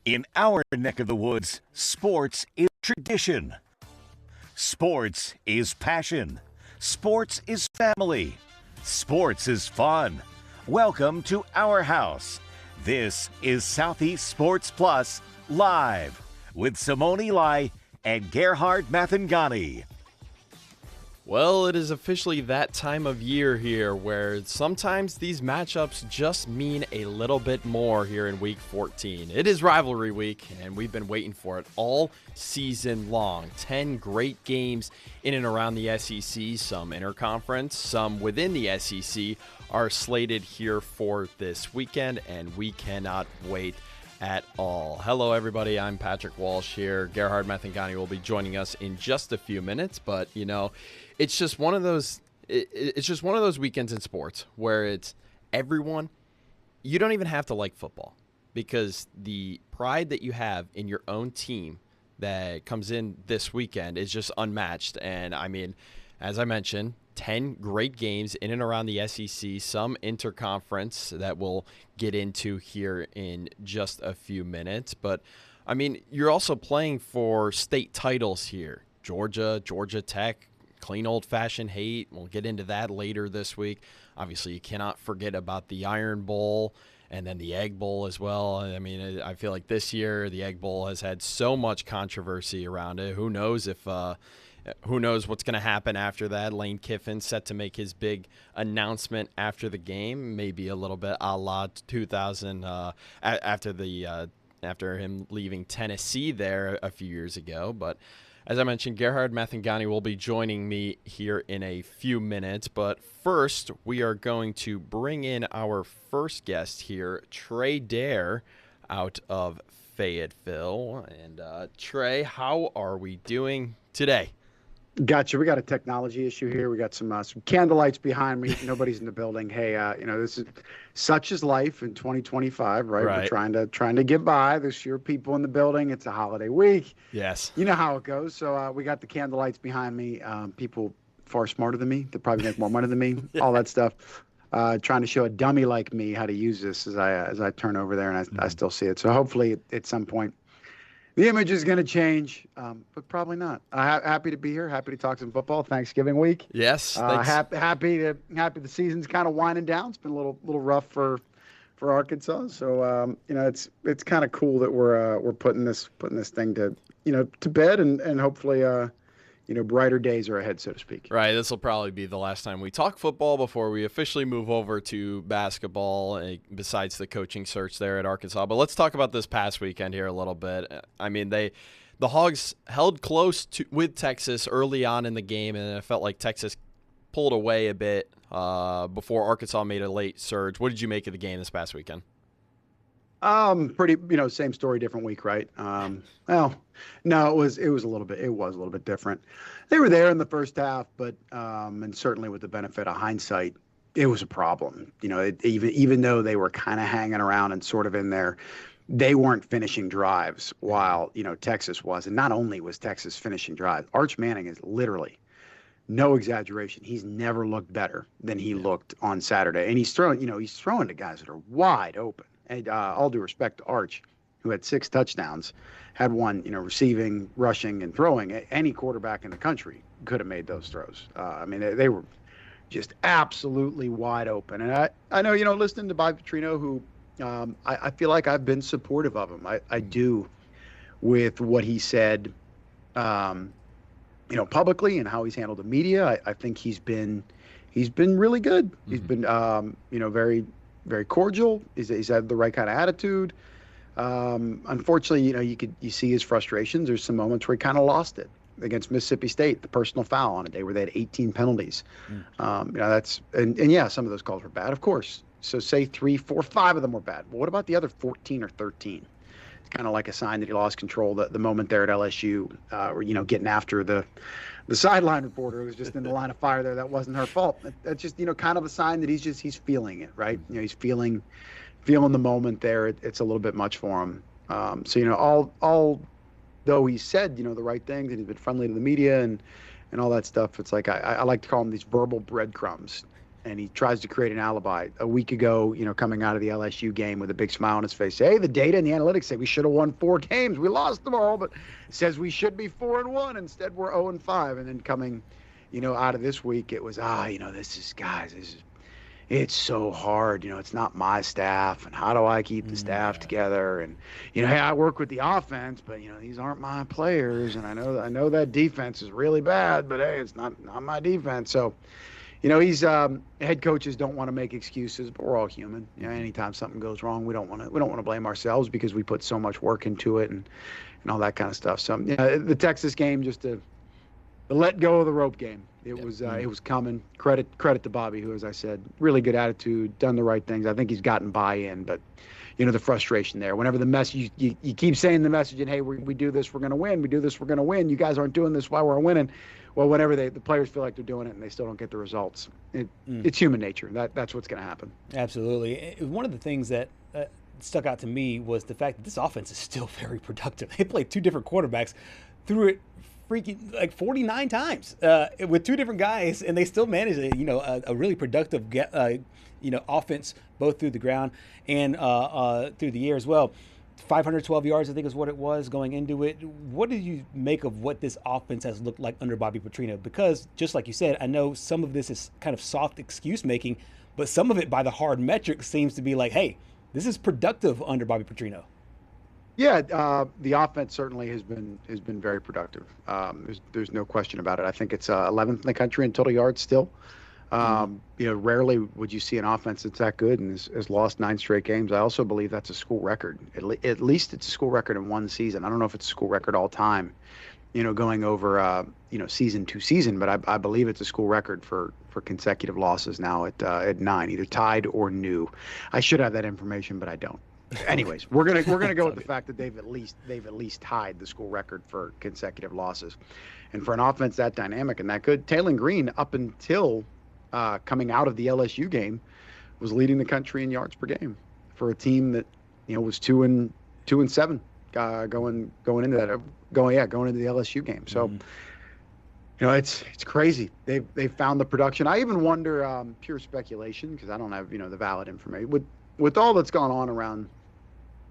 In our neck of the woods, sports is tradition. Sports is passion. Sports is family. Sports is fun. Welcome to our house. This is Southeast Sports Plus Live with Simone Eli and Gerhard Mathangani. Well, it is officially that time of year here where sometimes these matchups just mean a little bit more here in Week 14. It is rivalry week, and we've been waiting for it all season long. 10 great games in and around the SEC, some interconference, some within the SEC are slated here for this weekend, and we cannot wait at all. Hello, everybody. I'm Patrick Walsh here. Gerhard Mathangani will be joining us in just a few minutes, but it's just one of those. It's just one of those weekends in sports where it's everyone. You don't even have to like football because the pride that you have in your own team that comes in this weekend is just unmatched. And I mean, as I mentioned, 10 great games in and around the SEC, some interconference that we'll get into here in just a few minutes. But, I mean, you're also playing for state titles here. Georgia, Georgia Tech, clean old-fashioned hate. We'll get into that later this week. Obviously, you cannot forget about the Iron Bowl and then the Egg Bowl as well. I mean, I feel like this year the Egg Bowl has had so much controversy around it. Who knows what's going to happen after that? Lane Kiffin set to make his big announcement after the game, maybe a little bit a la 2000 after him leaving Tennessee there a few years ago. But as I mentioned, Gerhard Mathangani will be joining me here in a few minutes. But first, we are going to bring in our first guest here, Trey Dare, out of Fayetteville. And Trey, how are we doing today? Gotcha. We got a technology issue here. We got some candlelights behind me. Nobody's in the building. Hey, this is such is life in 2025, right? We're trying to get by. There's fewer people in the building. It's a holiday week. Yes. You know how it goes. So we got the candlelights behind me. People far smarter than me. They probably make more money than me. All that stuff. Trying to show a dummy like me how to use this as I turn over there, and I still see it. So hopefully at some point the image is going to change, but probably not. Happy to be here. Happy to talk some football. Thanksgiving week. Yes. Happy the season's kind of winding down. It's been a little rough for Arkansas. So it's kind of cool that we're putting this thing to bed and hopefully brighter days are ahead, so to speak. Right. This will probably be the last time we talk football before we officially move over to basketball, besides the coaching search there at Arkansas. But let's talk about this past weekend here a little bit. I mean, the Hogs held close with Texas early on in the game, and it felt like Texas pulled away a bit before Arkansas made a late surge. What did you make of the game this past weekend? Pretty, same story, different week, right? Well, no, it was a little bit different. They were there in the first half, but and certainly with the benefit of hindsight, it was a problem. Even though they were kind of hanging around and sort of in there, they weren't finishing drives while Texas was. And not only was Texas finishing drives, Arch Manning is literally, no exaggeration, he's never looked better than he looked on Saturday. And he's throwing to guys that are wide open. And all due respect to Arch, who had 6 touchdowns, had one, receiving, rushing, and throwing. Any quarterback in the country could have made those throws. I mean, they were just absolutely wide open. And I know, listening to Bob Petrino, who I feel like I've been supportive of him. I do with what he said, publicly and how he's handled the media. I think he's been really good. Mm-hmm. He's been, very, very cordial. He's had the right kind of attitude. Unfortunately, you see his frustrations. There's some moments where he kind of lost it against Mississippi State, the personal foul on a day where they had 18 penalties. That's some of those calls were bad, of course. So say 3, 4, 5 of them were bad. But what about the other 14 or 13? It's kind of like a sign that he lost control. The moment there at LSU, where getting after the sideline reporter who was just in the line of fire there. That wasn't her fault. That's just, kind of a sign that he's feeling it, right? He's feeling the moment there. It's a little bit much for him. Although he said, the right things and he's been friendly to the media and all that stuff, it's like I like to call them these verbal breadcrumbs. and he tries to create an alibi. A week ago, coming out of the LSU game with a big smile on his face, hey, the data and the analytics say we should have won 4 games. We lost them all, but it says we should be 4-1. Instead, we're 0-5. And then coming, out of this week, it was, it's so hard. It's not my staff, and how do I keep the staff together? And, hey, I work with the offense, but, these aren't my players. And I know that defense is really bad, but, hey, it's not my defense. So, he's head coaches don't want to make excuses, but we're all human. Anytime something goes wrong, we don't want to blame ourselves because we put so much work into it and all that kind of stuff. So, the Texas game, just the let go of the rope game. It was coming. Credit to Bobby, who, as I said, really good attitude, done the right things. I think he's gotten buy-in, but the frustration there. Whenever the message, you keep saying the message, and hey, we do this, we're going to win. We do this, we're going to win. You guys aren't doing this while we're winning. Well, whenever the players feel like they're doing it and they still don't get the results, it's human nature. That's what's going to happen. Absolutely. One of the things that stuck out to me was the fact that this offense is still very productive. They played 2 different quarterbacks, threw it freaking like 49 times with 2 different guys, and they still managed a really productive offense both through the ground and through the air as well. 512 yards, I think, is what it was going into it. What did you make of what this offense has looked like under Bobby Petrino? Because just like you said, I know some of this is kind of soft excuse making, but some of it by the hard metrics seems to be like, hey, this is productive under Bobby Petrino. Yeah, the offense certainly has been very productive. There's no question about it. I think it's 11th in the country in total yards still. Rarely would you see an offense that's that good and has lost 9 straight games. I also believe that's a school record. At least it's a school record in one season. I don't know if it's a school record all time, going over, season to season, but I believe it's a school record for consecutive losses now at 9, either tied or new. I should have that information, but I don't. Anyways, we're gonna go with the fact that they've at least tied the school record for consecutive losses, and for an offense that dynamic and that good, Taylor Green up until coming out of the LSU game was leading the country in yards per game for a team that was 2-7 going into the LSU game. So it's crazy. They've found the production. I even wonder, pure speculation because I don't have the valid information with all that's gone on around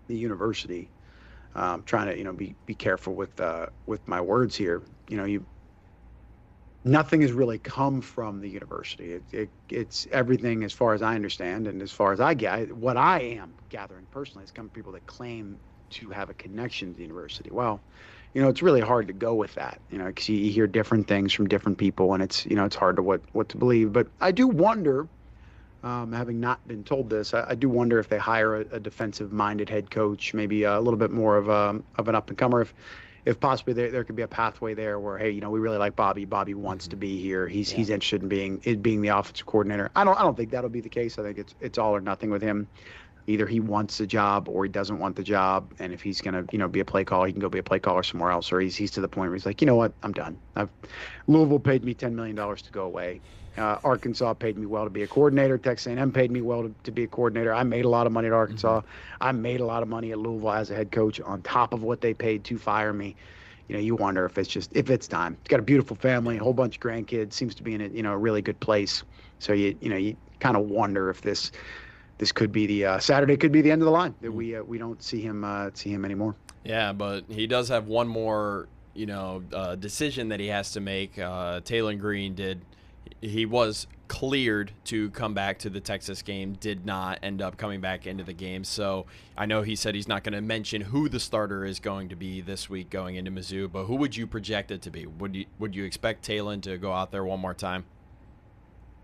the university. Trying to be careful with my words here. Nothing has really come from the university. It's everything, as far as I understand, and as far as what I am gathering personally, is come from people that claim to have a connection to the university. Well, it's really hard to go with that, because you hear different things from different people, and it's hard to what to believe. But I do wonder. Having not been told this, I do wonder if they hire a defensive-minded head coach, maybe a little bit more of an up-and-comer, if possibly there could be a pathway there where, hey, we really like Bobby. Bobby wants to be here. He's interested in being the offensive coordinator. I don't think that'll be the case. I think it's all or nothing with him. Either he wants the job or he doesn't want the job. And if he's gonna be a play caller, he can go be a play caller somewhere else. Or he's to the point where he's like, you know what, I'm done. Louisville paid me $10 million to go away. Arkansas paid me well to be a coordinator. Texas A&M paid me well to be a coordinator. I made a lot of money at Arkansas. I made a lot of money at Louisville as a head coach on top of what they paid to fire me. You wonder if it's time. He's got a beautiful family, a whole bunch of grandkids, seems to be in a really good place. So you kind of wonder if this could be the Saturday could be the end of the line, that we don't see him anymore. Yeah, but he does have one more decision that he has to make. Taylor Green did. He was cleared to come back to the Texas game, did not end up coming back into the game. So I know he said he's not going to mention who the starter is going to be this week going into Mizzou, but who would you project it to be? Would you expect Taylor to go out there one more time?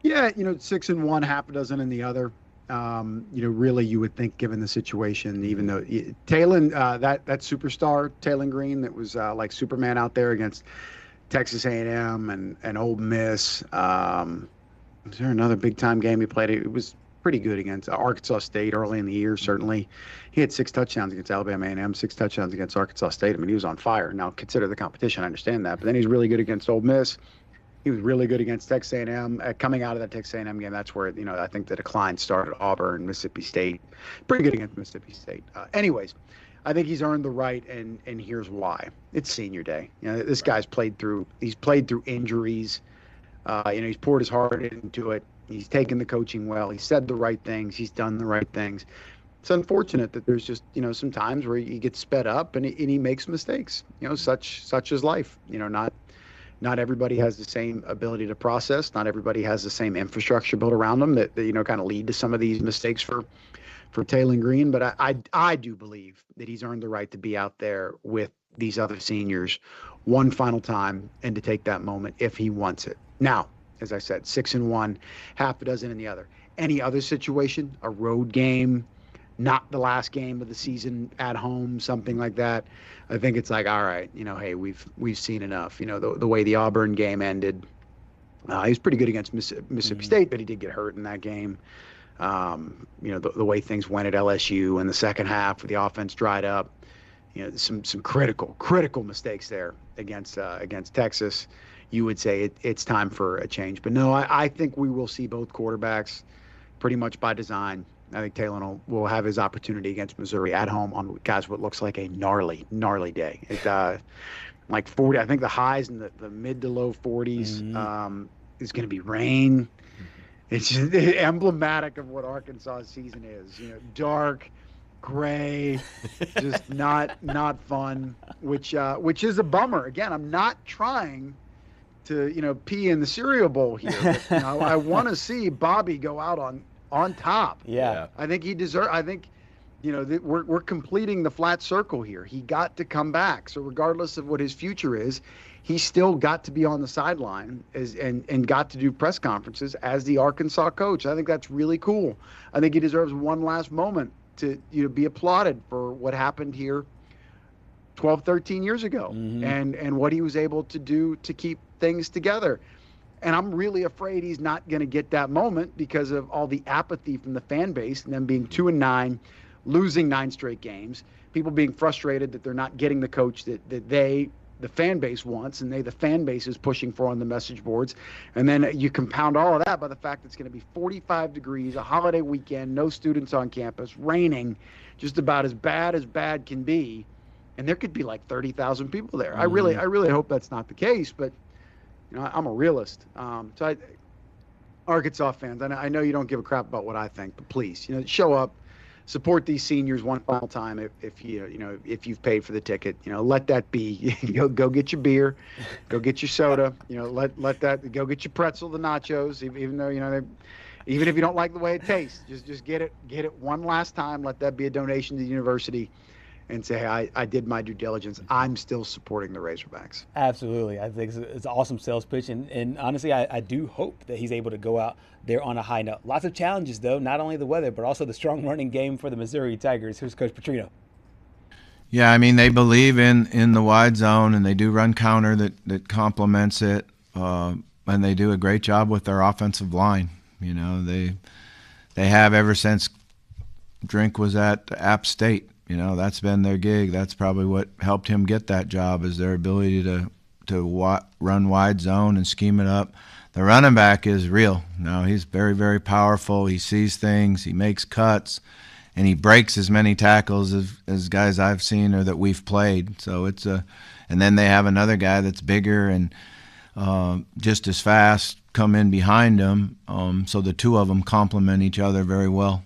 Yeah, 6 in one, half a dozen in the other. Really you would think, given the situation, even though Taylor, that superstar Taylor Green that was like Superman out there against Texas A&M and Ole Miss. Was there another big-time game he played? It was pretty good against Arkansas State early in the year, certainly. He had 6 touchdowns against Alabama A&M, 6 touchdowns against Arkansas State. I mean, he was on fire. Now, consider the competition. I understand that. But then he's really good against Ole Miss. He was really good against Texas A&M. Coming out of that Texas A&M game, that's where, I think the decline started. Auburn, Mississippi State. Pretty good against Mississippi State. Anyways, I think he's earned the right, and here's why. It's senior day. This guy's played through injuries. He's poured his heart into it. He's taken the coaching well. He said the right things. He's done the right things. It's unfortunate that there's just, some times where he gets sped up and he makes mistakes. Such is life. Not everybody has the same ability to process. Not everybody has the same infrastructure built around them that kind of lead to some of these mistakes for Taylor Green. But I do believe that he's earned the right to be out there with these other seniors one final time and to take that moment if he wants it. Now, as I said, 6-1, half a dozen in the other. Any other situation, a road game, not the last game of the season at home, something like that, I think it's like, all right, hey, we've seen enough. The way the Auburn game ended, he was pretty good against Mississippi State, but he did get hurt in that game. The way things went at LSU in the second half, where the offense dried up, some critical mistakes there against Texas. You would say it's time for a change. But no, I think we will see both quarterbacks pretty much by design. I think Taylor will have his opportunity against Missouri at home on, guys, what looks like a gnarly day. Like 40, I think the highs in the mid to low 40s. Is going to be rain. It's just emblematic of what Arkansas season is. Dark, gray, just not fun, which is a bummer. Again, I'm not trying to pee in the cereal bowl here. But, I want to see Bobby go out on top. Yeah. I think he deserves. I think we're completing the flat circle here. He got to come back. So regardless of what his future is, he still got to be on the sideline and got to do press conferences as the Arkansas coach. I think that's really cool. I think he deserves one last moment to be applauded for what happened here 12, 13 years ago and what he was able to do to keep things together. And I'm really afraid he's not going to get that moment because of all the apathy from the fan base and them being 2-9, losing 9 straight games, people being frustrated that they're not getting the coach that the fan base wants, and the fan base is pushing for on the message boards. And then you compound all of that by the fact it's going to be 45 degrees, a holiday weekend, no students on campus, raining, just about as bad can be. And there could be like 30,000 people there. I really hope that's not the case, but I'm a realist. Arkansas fans, I know you don't give a crap about what I think, but please, show up, support these seniors one final time. If you've paid for the ticket, let that be. Go get your beer, go get your soda. Let that go get your pretzel, the nachos. Even though even if you don't like the way it tastes, just get it one last time. Let that be a donation to the university. And say, hey, I did my due diligence. I'm still supporting the Razorbacks. Absolutely. I think it's an awesome sales pitch. And honestly, I do hope that he's able to go out there on a high note. Lots of challenges, though, not only the weather, but also the strong running game for the Missouri Tigers. Here's Coach Petrino. Yeah, I mean, they believe in the wide zone, and they do run counter that complements it. And they do a great job with their offensive line. They have ever since Drink was at App State. That's been their gig. That's probably what helped him get that job, is their ability to run wide zone and scheme it up. The running back is real. He's very, very powerful. He sees things. He makes cuts, and he breaks as many tackles as guys I've seen or that we've played. So and then they have another guy that's bigger and just as fast come in behind him. So the two of them complement each other very well.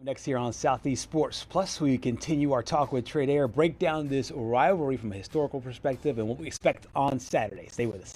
Next here on Southeast Sports Plus, we continue our talk with Trey Ayer, break down this rivalry from a historical perspective and what we expect on Saturday. Stay with us.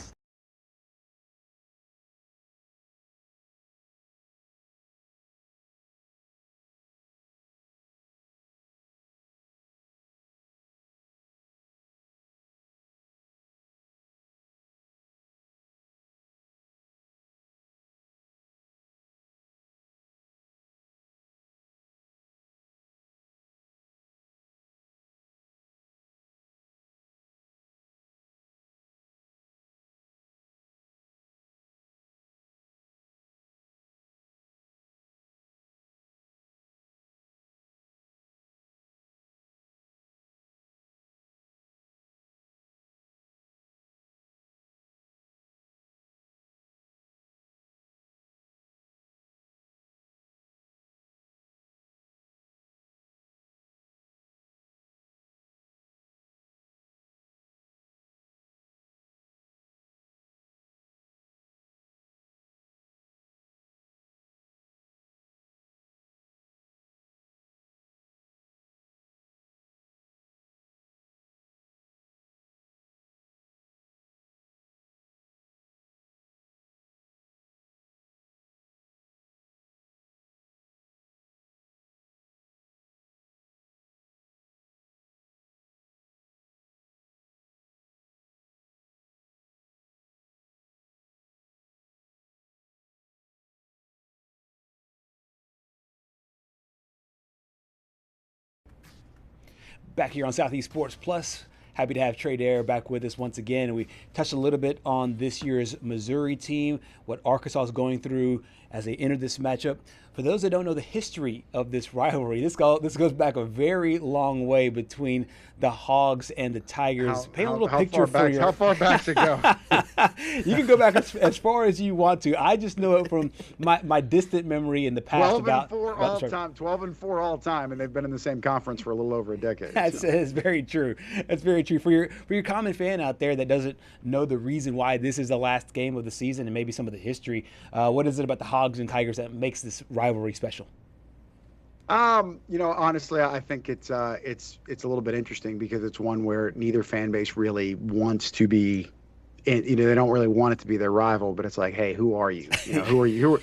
back here on Southeast Sports Plus. Happy to have Trey Dare back with us once again. And we touched a little bit on this year's Missouri team, what Arkansas is going through as they enter this matchup. For those that don't know the history of this rivalry, this goes back a very long way between the Hogs and the Tigers. Paint a little picture for you. How far back to go? You can go back as far as you want to. I just know it from my distant memory in the past. 12-4 all time, and they've been in the same conference for a little over a decade. That's very true. That's very true. For your common fan out there that doesn't know the reason why this is the last game of the season and maybe some of the history, what is it about the Hogs and Tigers that makes this rivalry special? Honestly, I think it's a little bit interesting because it's one where neither fan base really wants to be, they don't really want it to be their rival, but it's like, hey, who are you? Who are you?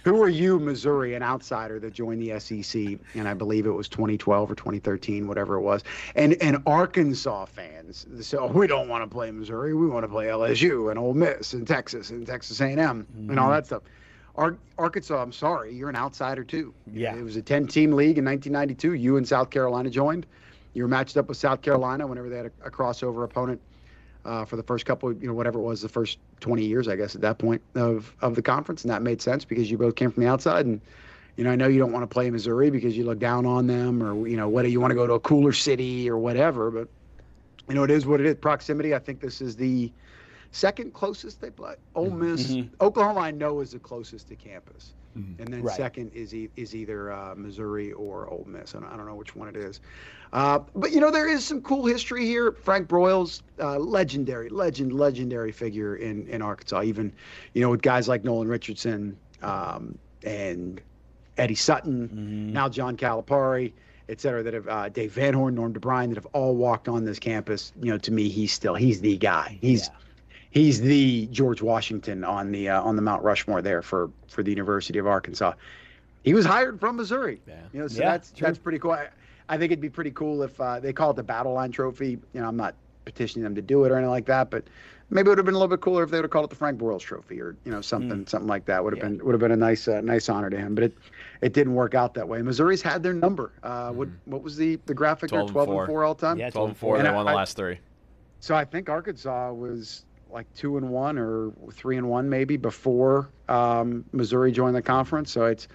Who are you, Missouri, an outsider that joined the SEC? And I believe it was 2012 or 2013, whatever it was. And Arkansas fans, so we don't want to play Missouri. We want to play LSU and Ole Miss and Texas A&M and all that stuff. Arkansas, I'm sorry, you're an outsider too. Yeah. It was a 10-team league in 1992. You and South Carolina joined. You were matched up with South Carolina whenever they had a crossover opponent for the first couple, whatever it was, the first 20 years, I guess, at that point of the conference. And that made sense because you both came from the outside. And, I know you don't want to play Missouri because you look down on them or, whether you want to go to a cooler city or whatever. But, it is what it is. Proximity, I think this is the second closest they play. Ole Miss, Oklahoma, I know, is the closest to campus. And then second is either Missouri or Ole Miss. I don't know which one it is. But, there is some cool history here. Frank Broyles, legendary figure in Arkansas, even, with guys like Nolan Richardson and Eddie Sutton, now John Calipari, et cetera, that have Dave Van Horn, Norm DeBrine, that have all walked on this campus. To me, he's the guy. He's the George Washington on the Mount Rushmore there for the University of Arkansas. He was hired from Missouri. Yeah. That's pretty cool. I think it'd be pretty cool if they call it the Battle Line Trophy. I'm not petitioning them to do it or anything like that, but maybe it would have been a little bit cooler if they would have called it the Frank Broyles Trophy or something like that. Would have been a nice honor to him. But it didn't work out that way. Missouri's had their number. What was the graphic there? 12-4 all time. Yeah, 12-4. They won the last three. So I think Arkansas was like 2-1 or 3-1 maybe before Missouri joined the conference. So it's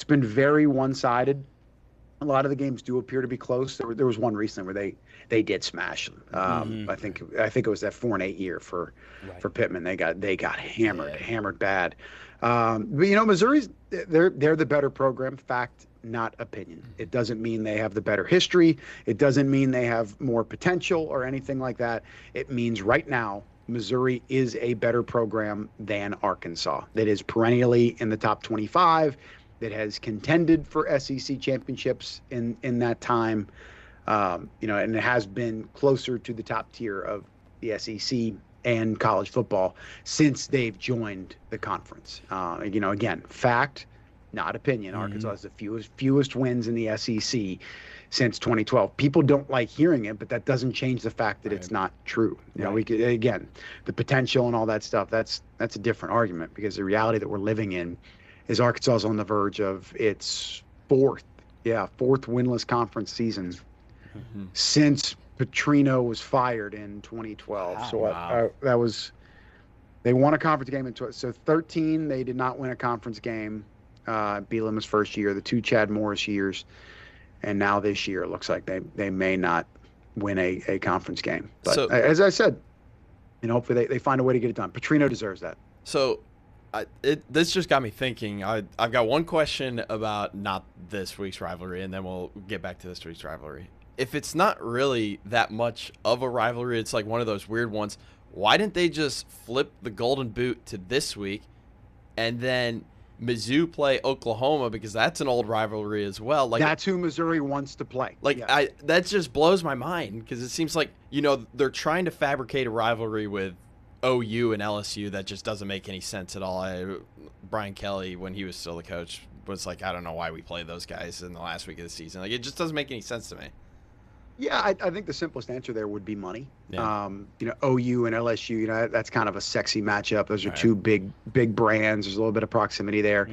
been very one-sided. A lot of the games do appear to be close. There was one recently where they did smash. I think it was that 4-8 year for Pittman. They got hammered bad. But Missouri's they're the better program. Fact, not opinion. It doesn't mean they have the better history. It doesn't mean they have more potential or anything like that. It means right now Missouri is a better program than Arkansas. That is perennially in the top 25. That has contended for SEC championships in that time, and it has been closer to the top tier of the SEC and college football since they've joined the conference. Again, fact, not opinion. Arkansas has the fewest wins in the SEC since 2012. People don't like hearing it, but that doesn't change the fact that it's not true. We could, again, the potential and all that stuff. That's a different argument because the reality that we're living in is Arkansas is on the verge of its fourth winless conference season since Petrino was fired in 2012. That was, they won a conference game in 13. They did not win a conference game. Bielema's first year, the two Chad Morris years, and now this year it looks like they may not win a conference game. But as I said, hopefully they find a way to get it done. Petrino deserves that. So. This just got me thinking. I've got one question about not this week's rivalry, and then we'll get back to this week's rivalry. If it's not really that much of a rivalry, it's like one of those weird ones, why didn't they just flip the Golden Boot to this week and then Mizzou play Oklahoma, because that's an old rivalry as well? Like, that's who Missouri wants to play. That just blows my mind because it seems like, they're trying to fabricate a rivalry with OU and LSU that just doesn't make any sense at all. Brian Kelly, when he was still the coach, was like, I don't know why we play those guys in the last week of the season. Like, it just doesn't make any sense to me. Yeah, I think the simplest answer there would be money. Yeah. OU and LSU, that's kind of a sexy matchup. Those are two big brands. There's a little bit of proximity there.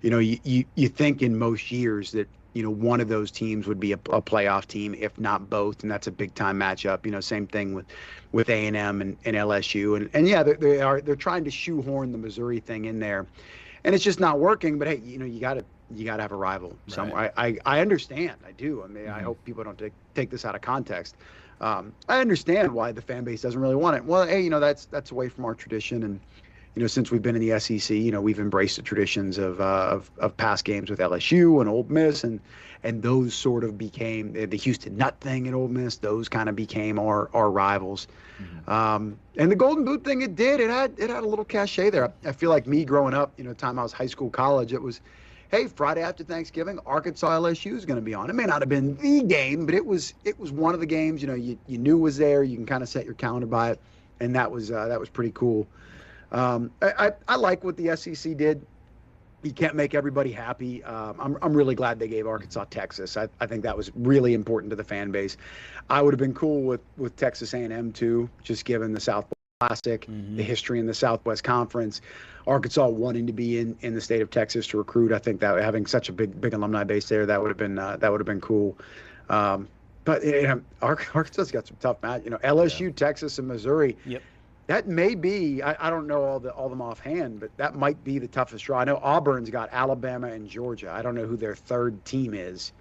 You think in most years that one of those teams would be a playoff team, if not both, and that's a big time matchup. Same thing with A&M and LSU, and yeah, they're trying to shoehorn the Missouri thing in there, and it's just not working. But hey, you gotta have a rival somewhere. Right. I understand. I do. I mean, I hope people don't take this out of context. I understand why the fan base doesn't really want it. Well, hey, that's away from our tradition, and since we've been in the SEC, we've embraced the traditions of past games with LSU and Ole Miss, and those sort of became the Houston Nut thing at Ole Miss. Those kind of became our rivals. And the Golden Boot thing, it had a little cachet there. I feel like me growing up, time I was high school, college, it was, hey, Friday after Thanksgiving, Arkansas LSU is going to be on. It may not have been the game, but it was one of the games. You knew was there. You can kind of set your calendar by it, and that was pretty cool. I like what the SEC did. You can't make everybody happy. I'm really glad they gave Arkansas Texas. I think that was really important to the fan base. I would have been cool with Texas A&M too, just given the Southwest Classic, the history in the Southwest Conference, Arkansas wanting to be in the state of Texas to recruit. I think that having such a big alumni base there, that would have been cool. But Arkansas's got some tough match. LSU, Texas, and Missouri. Yep. That may be, I don't know all them offhand, but that might be the toughest draw. I know Auburn's got Alabama and Georgia. I don't know who their third team is.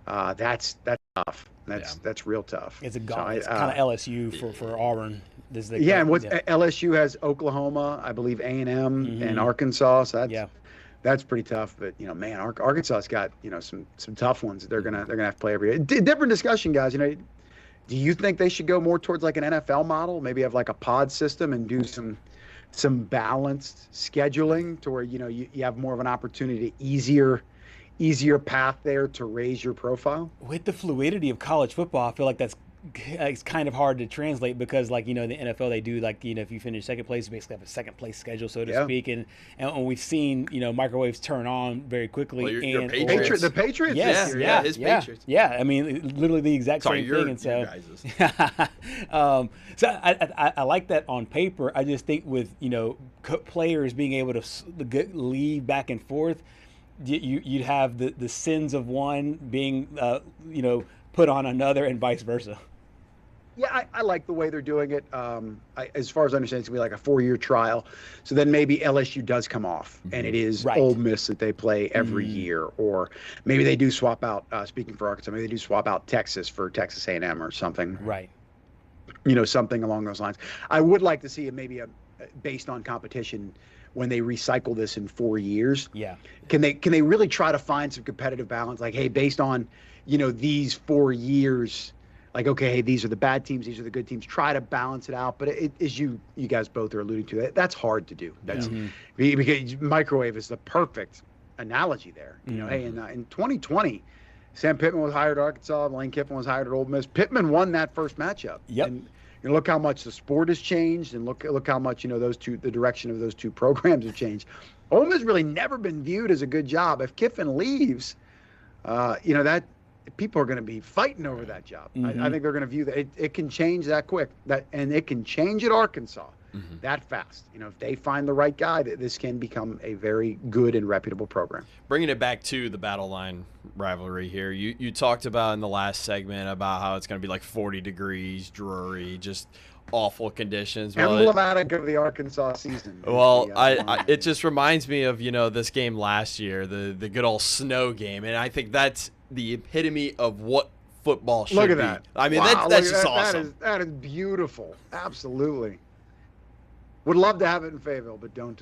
That's tough. That's real tough. It's it's kind of LSU for Auburn. LSU has Oklahoma, I believe A&M, and Arkansas. So that's pretty tough. But Arkansas's got some tough ones that they're gonna have to play every year. Different discussion, guys. Do you think they should go more towards like an NFL model? Maybe have like a pod system and do some balanced scheduling to where you have more of an opportunity, easier path there to raise your profile? With the fluidity of college football, I feel like it's kind of hard to translate because the NFL, they do if you finish second place, you basically have a second place schedule, so to speak, and we've seen microwaves turn on very quickly. Well, your Patriots. The Patriots. Yes, his Patriots. Yeah, I mean literally the exact same thing. And so, so I like that on paper. I just think with players being able to leave back and forth, you'd have the sins of one being put on another and vice versa. Yeah, I like the way they're doing it. As far as I understand, it's going to be like a 4-year trial. So then maybe LSU does come off, and it is Ole Miss that they play every year. Or maybe they do swap out, speaking for Arkansas, maybe they do swap out Texas for Texas A&M or something. Right. Something along those lines. I would like to see it maybe based on competition when they recycle this in 4 years. Yeah. Can they really try to find some competitive balance? Like, hey, based on, these 4 years, like, okay, hey, these are the bad teams, these are the good teams. Try to balance it out. But it is you guys both are alluding to, that's hard to do. That's because microwave is the perfect analogy there. Hey, in 2020, Sam Pittman was hired at Arkansas, Lane Kiffin was hired at Ole Miss. Pittman won that first matchup. Yep. And look how much the sport has changed, and look how much the direction of those two programs have changed. Ole Miss really never been viewed as a good job. If Kiffin leaves, that people are going to be fighting over that job. I think they're going to view that it can change that quick. And it can change at Arkansas that fast. If they find the right guy, this can become a very good and reputable program. Bringing it back to the Battle Line rivalry here, you talked about in the last segment about how it's going to be like 40 degrees, dreary, just awful conditions. Emblematic of the Arkansas season. Well, it just reminds me of this game last year, the good old snow game, and I think that's the epitome of what football should be. Look at that. I mean, that's just awesome. That is beautiful. Absolutely. Would love to have it in Fayetteville, but don't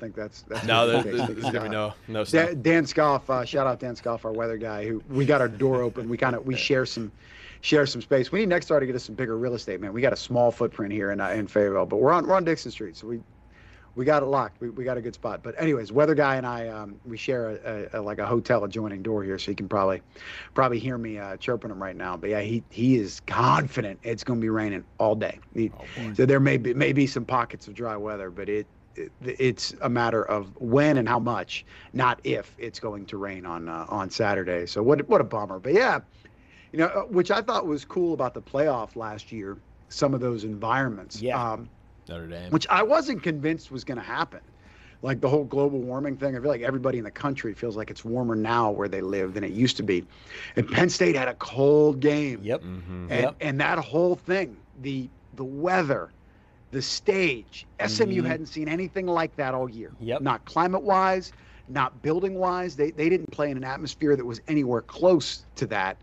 think that's no. There's gonna be no stuff. Dan Scoff, shout out Dan Scoff, our weather guy, who we got our door open. We share some space. We need next year to get us some bigger real estate, man. We got a small footprint here in Fayetteville, but we're on Dixon Street, so we got it locked. We got a good spot. But anyways, weather guy and I, we share a hotel adjoining door here, so you can probably hear me chirping him right now. But yeah, he is confident it's going to be raining all day. So there may be some pockets of dry weather, but it's a matter of when and how much, not if it's going to rain on Saturday. So what a bummer. But yeah, which I thought was cool about the playoff last year, some of those environments. Yeah. Notre Dame. Which I wasn't convinced was going to happen. like the whole global warming thing. I feel like everybody in the country feels like it's warmer now where they live than it used to be. And Penn State had a cold game. Yep. And that whole thing, the weather, the stage, SMU hadn't seen anything like that all year. Yep. Not climate-wise, not building-wise. They didn't play in an atmosphere that was anywhere close to that,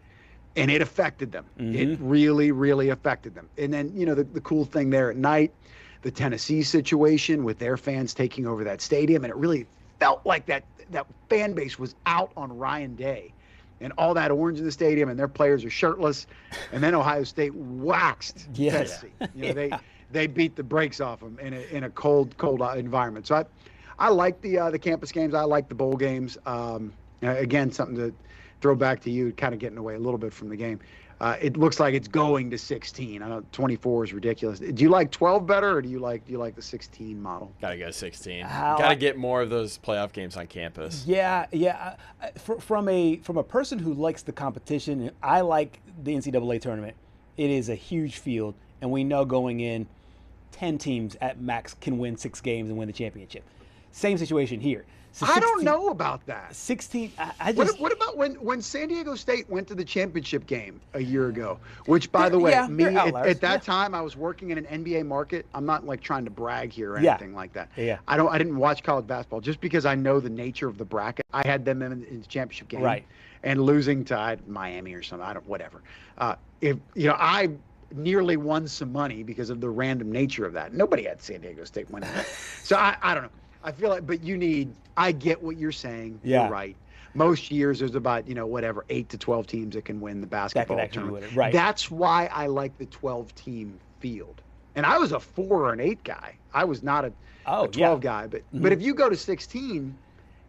and it affected them. It really, really affected them. And then, the cool thing there at night, the Tennessee situation with their fans taking over that stadium, and it really felt like that fan base was out on Ryan Day. And all that orange in the stadium, and their players are shirtless. And then Ohio State waxed Tennessee. They beat the brakes off them in a cold environment. So I like the campus games. I like the bowl games. Again, something to throw back to you, kind of getting away a little bit from the game. It looks like it's going to 16. I know 24 is ridiculous. Do you like 12 better, or do you like the 16 model? Gotta go 16. Gotta get more of those playoff games on campus. Yeah. From a person who likes the competition, I like the NCAA tournament. It is a huge field, and we know going in, 10 teams at max can win 6 games and win the championship. Same situation here. So 16, I don't know about that. 16. I just. What about when San Diego State went to the championship game a year ago? Which, by the way, at that time I was working in an NBA market. I'm not like trying to brag here or anything like that. Yeah. I didn't watch college basketball just because I know the nature of the bracket. I had them in the championship game, right? And losing to Miami or something. Whatever. I nearly won some money because of the random nature of that. Nobody had San Diego State winning that. So I don't know. I feel like, but I get what you're saying. Yeah. You're right. Most years there's about, 8 to 12 teams that can win the basketball tournament. Win it. Right. That's why I like the 12-team field. And I was a 4 or an 8 guy. I was not a 12 guy. But if you go to 16,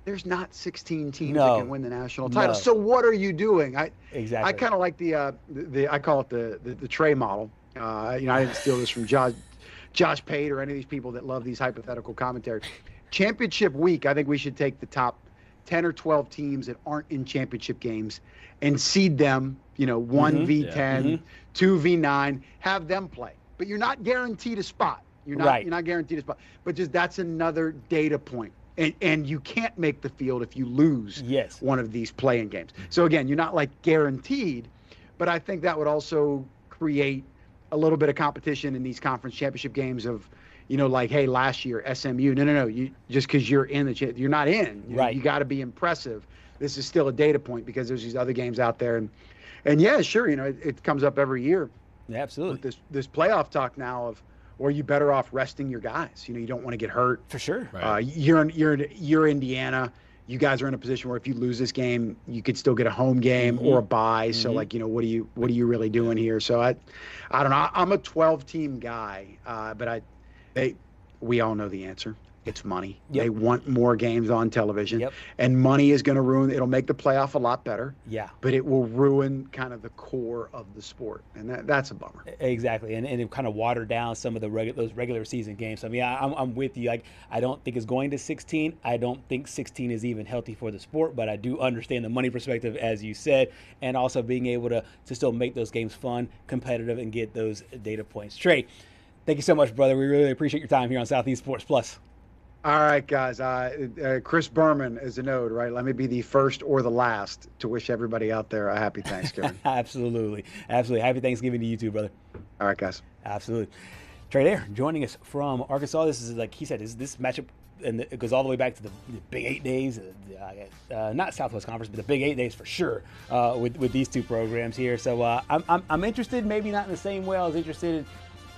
there's not 16 teams that can win the national title. So what are you doing? Exactly. I kind of like the I call it the Trey model. I didn't steal this from Josh Pate or any of these people that love these hypothetical commentaries. Championship week, I think we should take the top 10 or 12 teams that aren't in championship games and seed them, 1v10, 2v9, have them play. But you're not guaranteed a spot. You're not guaranteed a spot. But just that's another data point. And you can't make the field if you lose one of these play-in games. So again, you're not like guaranteed, but I think that would also create a little bit of competition in these conference championship games of, like, hey, last year SMU. No. You just because you're in you're not in. You got to be impressive. This is still a data point because there's these other games out there, and yeah, sure, it comes up every year. Yeah, absolutely. With this playoff talk now of, or you better off resting your guys. You don't want to get hurt. For sure. Right. You're Indiana. You guys are in a position where if you lose this game, you could still get a home game or a bye. So what are you really doing here? So I don't know. I'm a 12-team guy, but we all know the answer. It's money. Yep. They want more games on television. Yep. And money is going to it'll make the playoff a lot better. Yeah. But it will ruin kind of the core of the sport. And that's a bummer. Exactly. And it kind of watered down some of those regular season games. I mean, I'm with you. Like, I don't think it's going to 16. I don't think 16 is even healthy for the sport, but I do understand the money perspective, as you said, and also being able to still make those games fun, competitive, and get those data points. Trey, thank you so much, brother. We really appreciate your time here on Southeast Sports Plus. All right, guys. Chris Berman is a node, right? Let me be the first or the last to wish everybody out there a happy Thanksgiving. Absolutely. Happy Thanksgiving to you too, brother. All right, guys. Absolutely. Trey Dare joining us from Arkansas. This is, like he said, this matchup, and it goes all the way back to the Big 8 days, not Southwest Conference, but the Big 8 days for sure, with these two programs here. So I'm interested, maybe not in the same way I was interested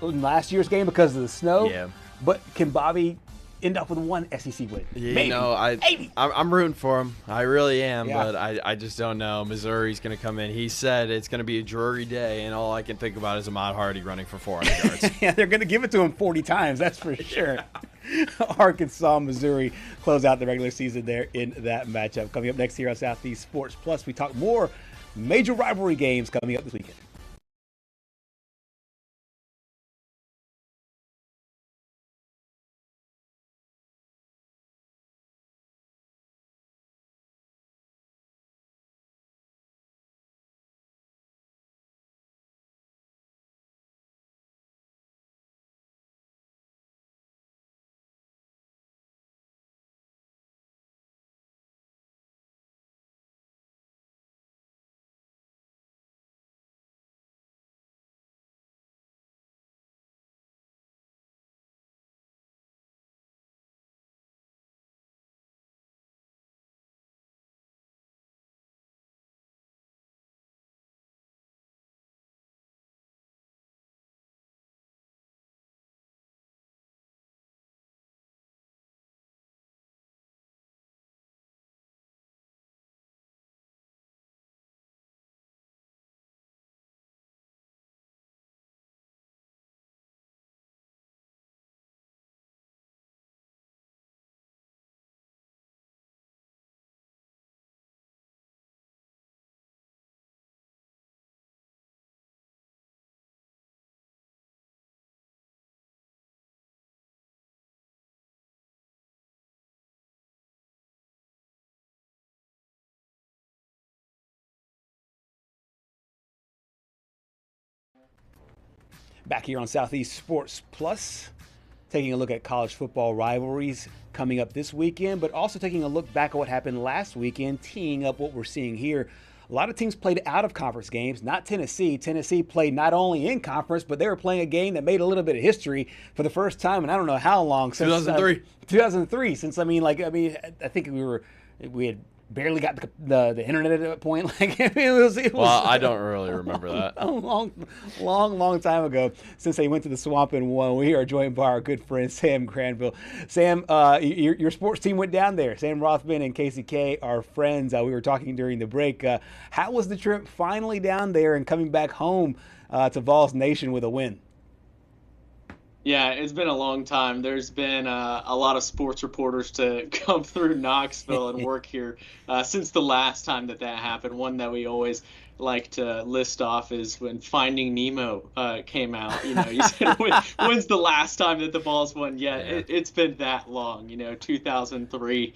in last year's game because of the snow. Yeah. But can Bobby end up with one SEC win? Maybe. I'm rooting for him. I really am, Yeah. but I just don't know. Missouri's going to come in. He said it's going to be a Drury day, and all I can think about is Ahmad Hardy running for 400 yards. Yeah, they're going to give it to him 40 times, that's for sure. Arkansas, Missouri close out the regular season there in that matchup. Coming up next here on Southeast Sports Plus, we talk more major rivalry games coming up this weekend. Back here on Southeast Sports Plus, taking a look at college football rivalries coming up this weekend, but also taking a look back at what happened last weekend, teeing up what we're seeing here. A lot of teams played out of conference games, not Tennessee. Tennessee played not only in conference, but they were playing a game that made a little bit of history for the first time, and I don't know how long since 2003. 2003. Since I think we had barely got the internet at that point. It was. Well, I don't really remember that. A long time ago since they went to the Swamp and won. We are joined by our good friend Sam Granville. Sam, your sports team went down there. Sam Rothman and Casey K are friends. We were talking during the break. How was the trip finally down there and coming back home to Vols Nation with a win? Yeah, it's been a long time. There's been a lot of sports reporters to come through Knoxville and work here since the last time that happened. One that we always like to list off is when Finding Nemo came out. You said, when's the last time that the Vols won? Yeah, it's been that long. 2003,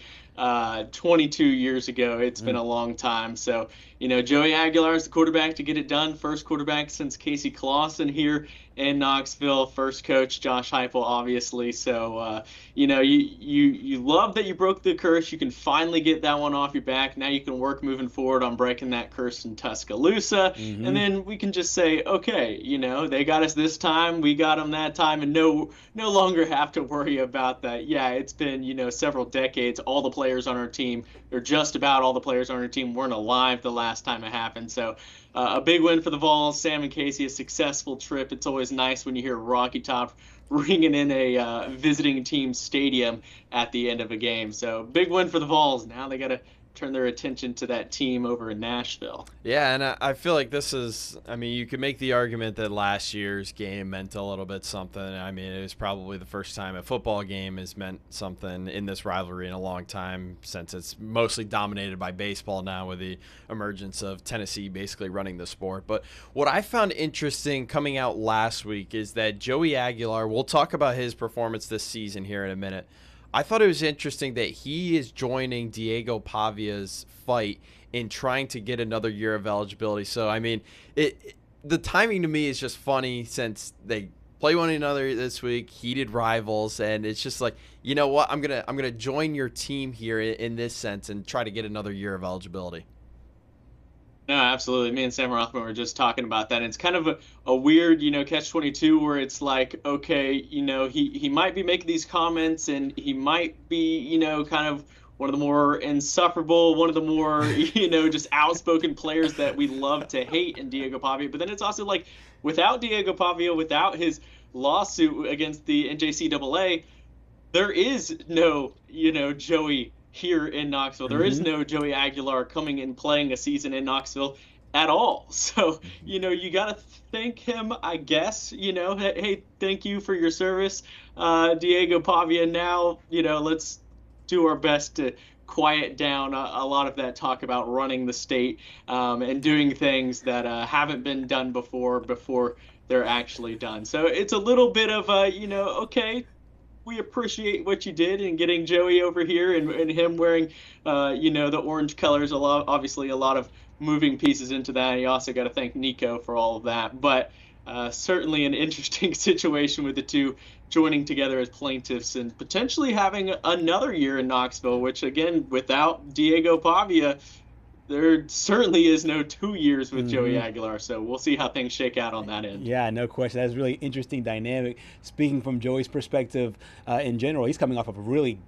22 years ago. It's been a long time. So, Joey Aguilar is the quarterback to get it done. First quarterback since Casey Clausen here in Knoxville. First coach, Josh Heupel, obviously. So, you love that you broke the curse. You can finally get that one off your back. Now you can work moving forward on breaking that curse in Tuscaloosa. Mm-hmm. And then we can just say, okay, they got us this time. We got them that time. And no longer have to worry about that. Yeah, it's been, several decades. All the players on our team, or just about all the players on our team, weren't alive the last time it happened. So a big win for the Vols. Sam and Casey, a successful trip. It's always nice when you hear Rocky Top ringing in a visiting team stadium at the end of a game. So big win for the Vols. Now they got to turn their attention to that team over in Nashville. Yeah, and I feel like this is, you could make the argument that last year's game meant a little bit something. It was probably the first time a football game has meant something in this rivalry in a long time, since it's mostly dominated by baseball now with the emergence of Tennessee basically running the sport. But what I found interesting coming out last week is that Joey Aguilar, we'll talk about his performance this season here in a minute. I thought it was interesting that he is joining Diego Pavia's fight in trying to get another year of eligibility. So, the timing to me is just funny, since they play one another this week, heated rivals, and it's just like, you know what, I'm gonna join your team here in this sense and try to get another year of eligibility. No, absolutely. Me and Sam Rothman were just talking about that. And it's kind of a weird, catch-22 where it's like, okay, he might be making these comments, and he might be, kind of one of the more insufferable, one of the more, just outspoken players that we love to hate in Diego Pavia. But then it's also like, without Diego Pavia, without his lawsuit against the NJCAA, there is no, Joey here in Knoxville. There is no Joey Aguilar coming and playing a season in Knoxville at all. So, you got to thank him, I guess. Hey, thank you for your service, Diego Pavia. Now, let's do our best to quiet down a lot of that talk about running the state and doing things that haven't been done before they're actually done. So it's a little bit of okay, we appreciate what you did in getting Joey over here and him wearing, the orange colors. Obviously a lot of moving pieces into that. You also got to thank Nico for all of that. But certainly an interesting situation with the two joining together as plaintiffs and potentially having another year in Knoxville, which, again, without Diego Pavia, there certainly is no 2 years with Joey Aguilar, so we'll see how things shake out on that end. Yeah, no question. That's a really interesting dynamic. Speaking from Joey's perspective in general, he's coming off of really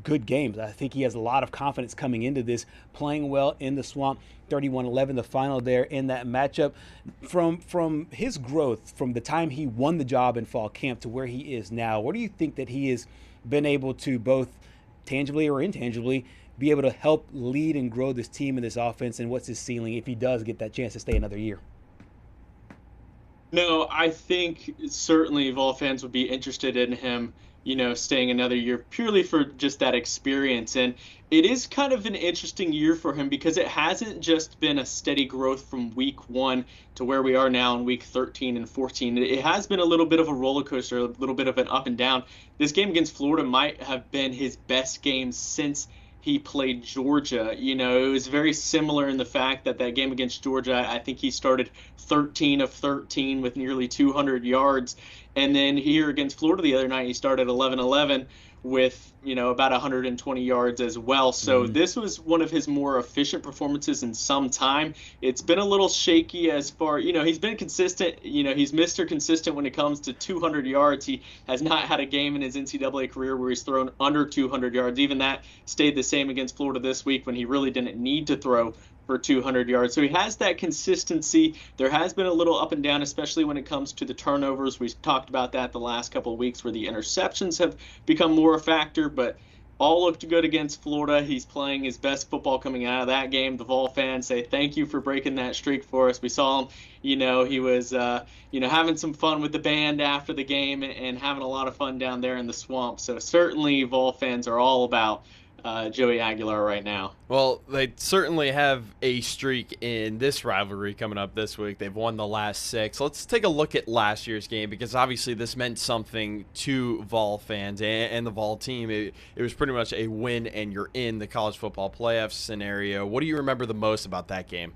good games. I think he has a lot of confidence coming into this, playing well in the Swamp, 31-11, the final there in that matchup. From his growth, from the time he won the job in fall camp to where he is now, what do you think that he has been able to, both tangibly or intangibly, be able to help lead and grow this team and this offense, and what's his ceiling if he does get that chance to stay another year? No, I think certainly Vol fans would be interested in him, staying another year purely for just that experience. And it is kind of an interesting year for him because it hasn't just been a steady growth from week 1 to where we are now in week 13 and 14. It has been a little bit of a roller coaster, a little bit of an up and down. This game against Florida might have been his best game since he played Georgia. It was very similar in the fact that game against Georgia, I think he started 13 of 13 with nearly 200 yards. And then here against Florida the other night, he started 11-11 with, about 120 yards as well. So this was one of his more efficient performances in some time. It's been a little shaky as far, he's been consistent. He's Mr. Consistent when it comes to 200 yards. He has not had a game in his NCAA career where he's thrown under 200 yards. Even that stayed the same against Florida this week when he really didn't need to throw for 200 yards. So he has that consistency. There has been a little up and down, especially when it comes to the turnovers. We've talked about that the last couple of weeks where the interceptions have become more a factor, but all looked good against Florida. He's playing his best football coming out of that game. The Vol fans say thank you for breaking that streak for us. We saw him, he was, having some fun with the band after the game and having a lot of fun down there in the swamp. So certainly Vol fans are all about Joey Aguilar right now. Well, they certainly have a streak in this rivalry coming up this week. They've won the last 6. Let's take a look at last year's game, because obviously this meant something to Vol fans and the Vol team. It was pretty much a win and you're in the college football playoff scenario. What do you remember the most about that game?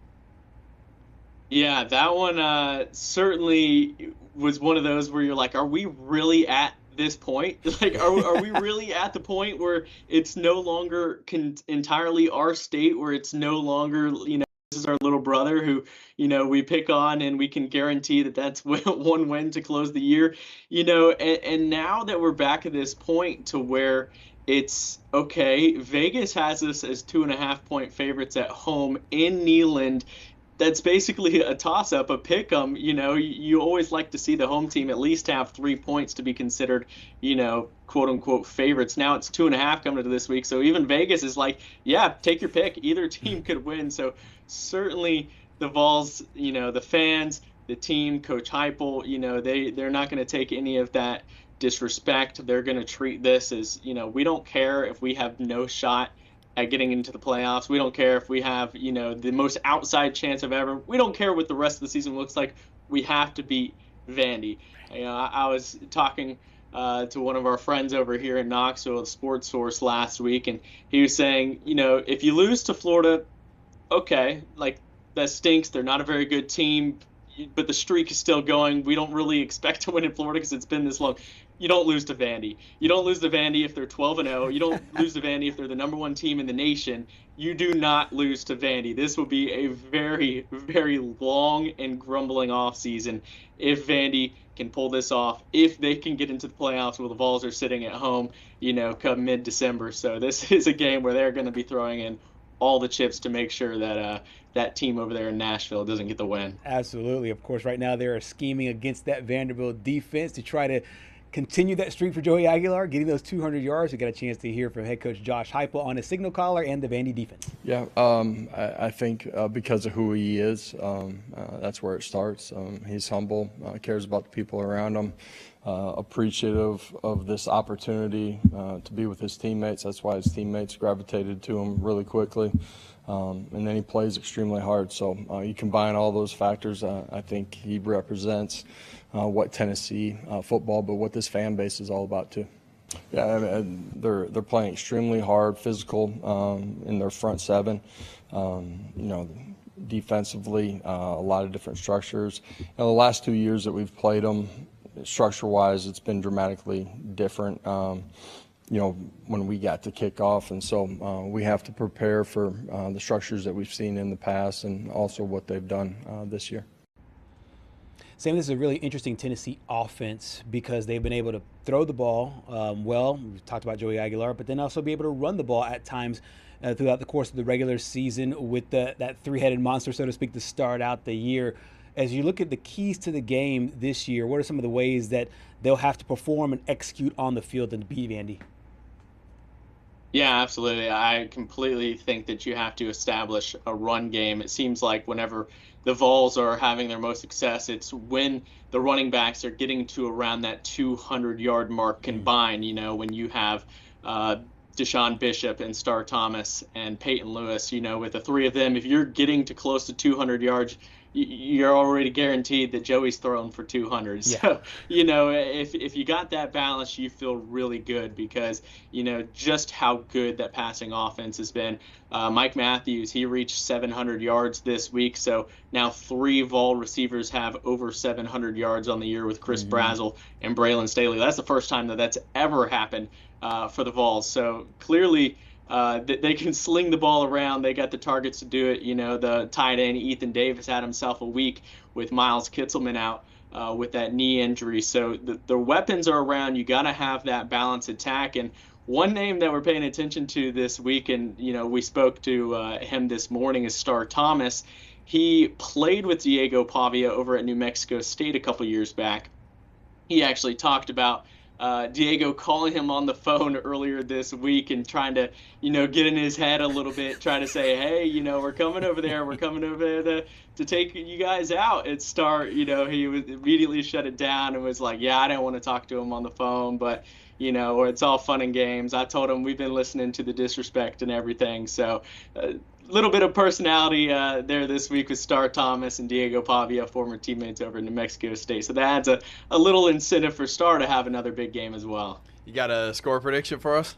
Yeah, that one certainly was one of those where you're like, are we really at this point? Like, are we really at the point where it's no longer entirely our state, where it's no longer, this is our little brother who, we pick on and we can guarantee that that's one win to close the year, and now that we're back at this point to where it's okay, Vegas has us as 2.5-point favorites at home in Neyland. That's basically a toss-up, a pick-em. You always like to see the home team at least have 3 points to be considered, quote-unquote favorites. Now it's 2.5 coming into this week, so even Vegas is like, yeah, take your pick. Either team could win. So certainly the Vols, the fans, the team, Coach Heupel, they're not going to take any of that disrespect. They're going to treat this as, we don't care if we have no shot at getting into the playoffs. We don't care if we have, the most outside chance of ever. We don't care what the rest of the season looks like. We have to beat Vandy. I was talking to one of our friends over here in Knoxville at Sports Source last week, and he was saying, if you lose to Florida, okay, like, that stinks. They're not a very good team, but the streak is still going. We don't really expect to win in Florida because it's been this long. You don't lose to Vandy. You don't lose to Vandy if they're 12-0. You don't lose to Vandy if they're the #1 team in the nation. You do not lose to Vandy. This will be a very, very long and grumbling offseason if Vandy can pull this off, if they can get into the playoffs while the Vols are sitting at home, come mid-December. So this is a game where they're going to be throwing in all the chips to make sure that that team over there in Nashville doesn't get the win. Absolutely. Of course, right now they are scheming against that Vanderbilt defense to try to continue that streak for Joey Aguilar, getting those 200 yards. We got a chance to hear from head coach Josh Heupel on his signal caller and the Vandy defense. Yeah, I think because of who he is, that's where it starts. He's humble, cares about the people around him, appreciative of this opportunity to be with his teammates. That's why his teammates gravitated to him really quickly. And then he plays extremely hard. So you combine all those factors, I think he represents what Tennessee football, but what this fan base is all about too. Yeah, I mean, they're playing extremely hard, physical in their front seven. Defensively, a lot of different structures. The last 2 years that we've played them, structure-wise, it's been dramatically different. When we got to kick off, and so we have to prepare for the structures that we've seen in the past, and also what they've done this year. Sam, this is a really interesting Tennessee offense because they've been able to throw the ball well. We've talked about Joey Aguilar, but then also be able to run the ball at times throughout the course of the regular season with that three-headed monster, so to speak, to start out the year. As you look at the keys to the game this year, what are some of the ways that they'll have to perform and execute on the field to beat Vandy? Yeah, absolutely. I completely think that you have to establish a run game. It seems like whenever the Vols are having their most success, it's when the running backs are getting to around that 200-yard mark combined, when you have Deshaun Bishop and Star Thomas and Peyton Lewis, with the three of them, if you're getting to close to 200 yards, you're already guaranteed that Joey's throwing for 200. Yeah. So, you know, if you got that balance, you feel really good because, you know, just how good that passing offense has been. Mike Matthews, he reached 700 yards this week. So now 3 Vol receivers have over 700 yards on the year with Chris Brazzell and Braylon Staley. That's the first time that that's ever happened for the Vols. So clearly, they can sling the ball around. They got the targets to do it. You know, the tight end Ethan Davis had himself a week with Miles Kitzelman out with that knee injury. So the weapons are around. You got to have that balanced attack. And one name that we're paying attention to this week, and, you know, we spoke to him this morning, is Star Thomas. He played with Diego Pavia over at New Mexico State a couple years back. He actually talked about Diego calling him on the phone earlier this week and trying to, you know, get in his head a little bit, trying to say, hey, you know, we're coming over there. We're coming over there to take you guys out at start. You know, he was immediately shut it down and was like, yeah, I didn't want to talk to him on the phone, but, you know, it's all fun and games. I told him we've been listening to the disrespect and everything. So little bit of personality there this week with Star Thomas and Diego Pavia, former teammates over in New Mexico State. So that adds a little incentive for Star to have another big game as well. You got a score prediction for us?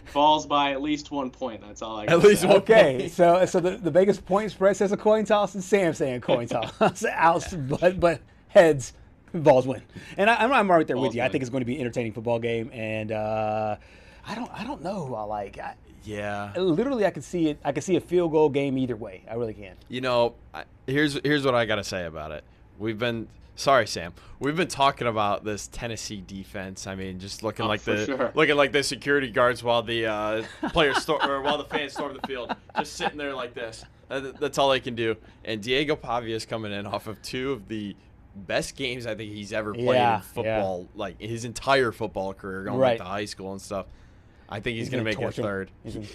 Falls by at least 1 point. That's all I got. At least 1 Okay, point. so the biggest point spread says a coin toss, and Sam saying coin toss. but heads, Vols win. And I'm right there with you. I think it's going to be an entertaining football game, and I don't know who I like. Yeah. Literally, I could see it. I could see a field goal game either way. I really can. You know, here's what I got to say about it. Sorry, Sam. We've been talking about this Tennessee defense. I mean, just looking like the security guards while the players while the fans storm the field, just sitting there like this. That's all they can do. And Diego Pavia is coming in off of 2 of the best games I think he's ever played in football, like his entire football career, going back to high school and stuff. I think he's going to make it third.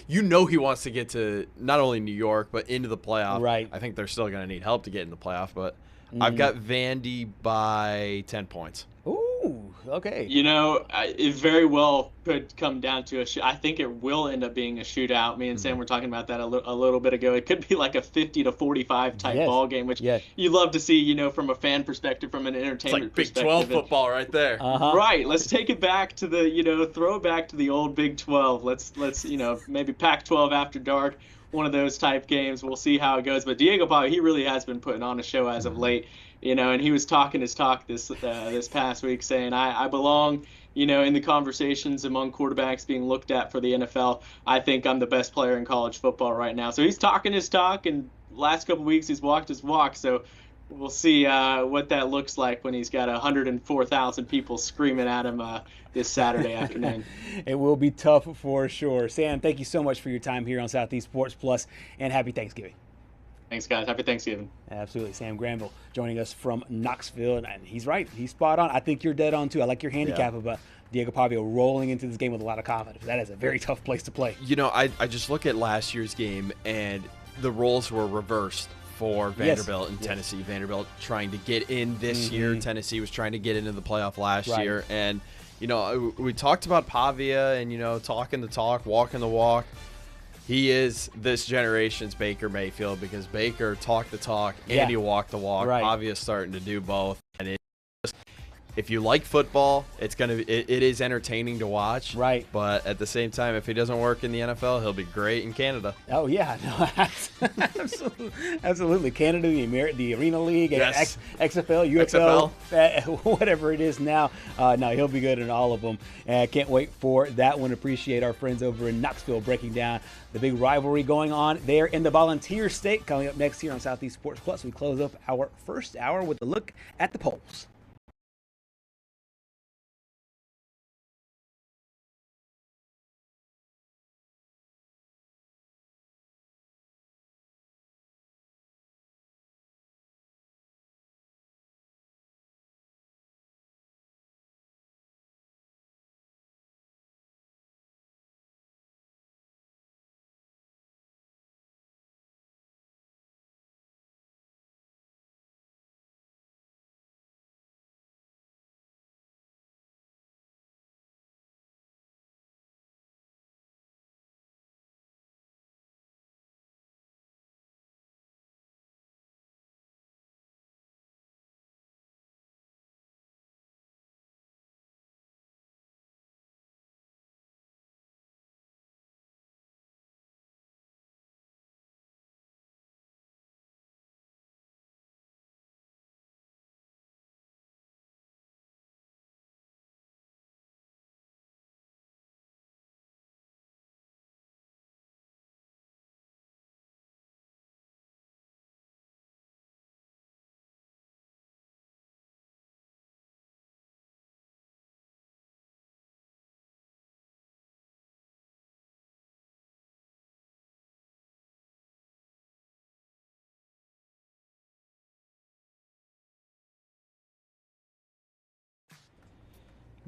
You know, he wants to get to not only New York but into the playoff. Right. I think they're still going to need help to get in the playoff, but I've got Vandy by 10 points. Ooh, okay. You know, it very well could come down to I think it will end up being a shootout. Me and Sam were talking about that a little bit ago. It could be like a 50-45 type ball game, which you love to see, you know, from a fan perspective, from an entertainment perspective. It's like Big 12 football right there. Right. Let's take it back to the, you know, throw it back to the old Big 12. Let's you know, maybe Pac-12 after dark. One of those type games. We'll see how it goes. But Diego Pavia, he really has been putting on a show as of late, you know, and he was talking his talk this past week, saying, I belong, you know, in the conversations among quarterbacks being looked at for the NFL. I think I'm the best player in college football right now. So he's talking his talk, and last couple of weeks he's walked his walk. So we'll see what that looks like when he's got 104,000 people screaming at him this Saturday afternoon. It will be tough for sure. Sam, thank you so much for your time here on Southeast Sports Plus, and happy Thanksgiving. Thanks, guys. Happy Thanksgiving. Absolutely. Sam Granville joining us from Knoxville, and he's right. He's spot on. I think you're dead on, too. I like your handicap about Diego Pavia rolling into this game with a lot of confidence. That is a very tough place to play. You know, I just look at last year's game, and the roles were reversed for Vanderbilt and Tennessee. Vanderbilt trying to get in this year. Tennessee was trying to get into the playoff last year. And, you know, we talked about Pavia and, you know, talking the talk, walking the walk. He is this generation's Baker Mayfield, because Baker talked the talk and he walked the walk. Pavia's starting to do both. And if you like football, it is entertaining to watch. Right. But at the same time, if he doesn't work in the NFL, he'll be great in Canada. Oh yeah, no, absolutely. Canada, the Arena League, XFL, UFL, whatever it is now. No, he'll be good in all of them. Can't wait for that one. Appreciate our friends over in Knoxville breaking down the big rivalry going on there in the Volunteer State. Coming up next here on Southeast Sports Plus, we close up our first hour with a look at the polls.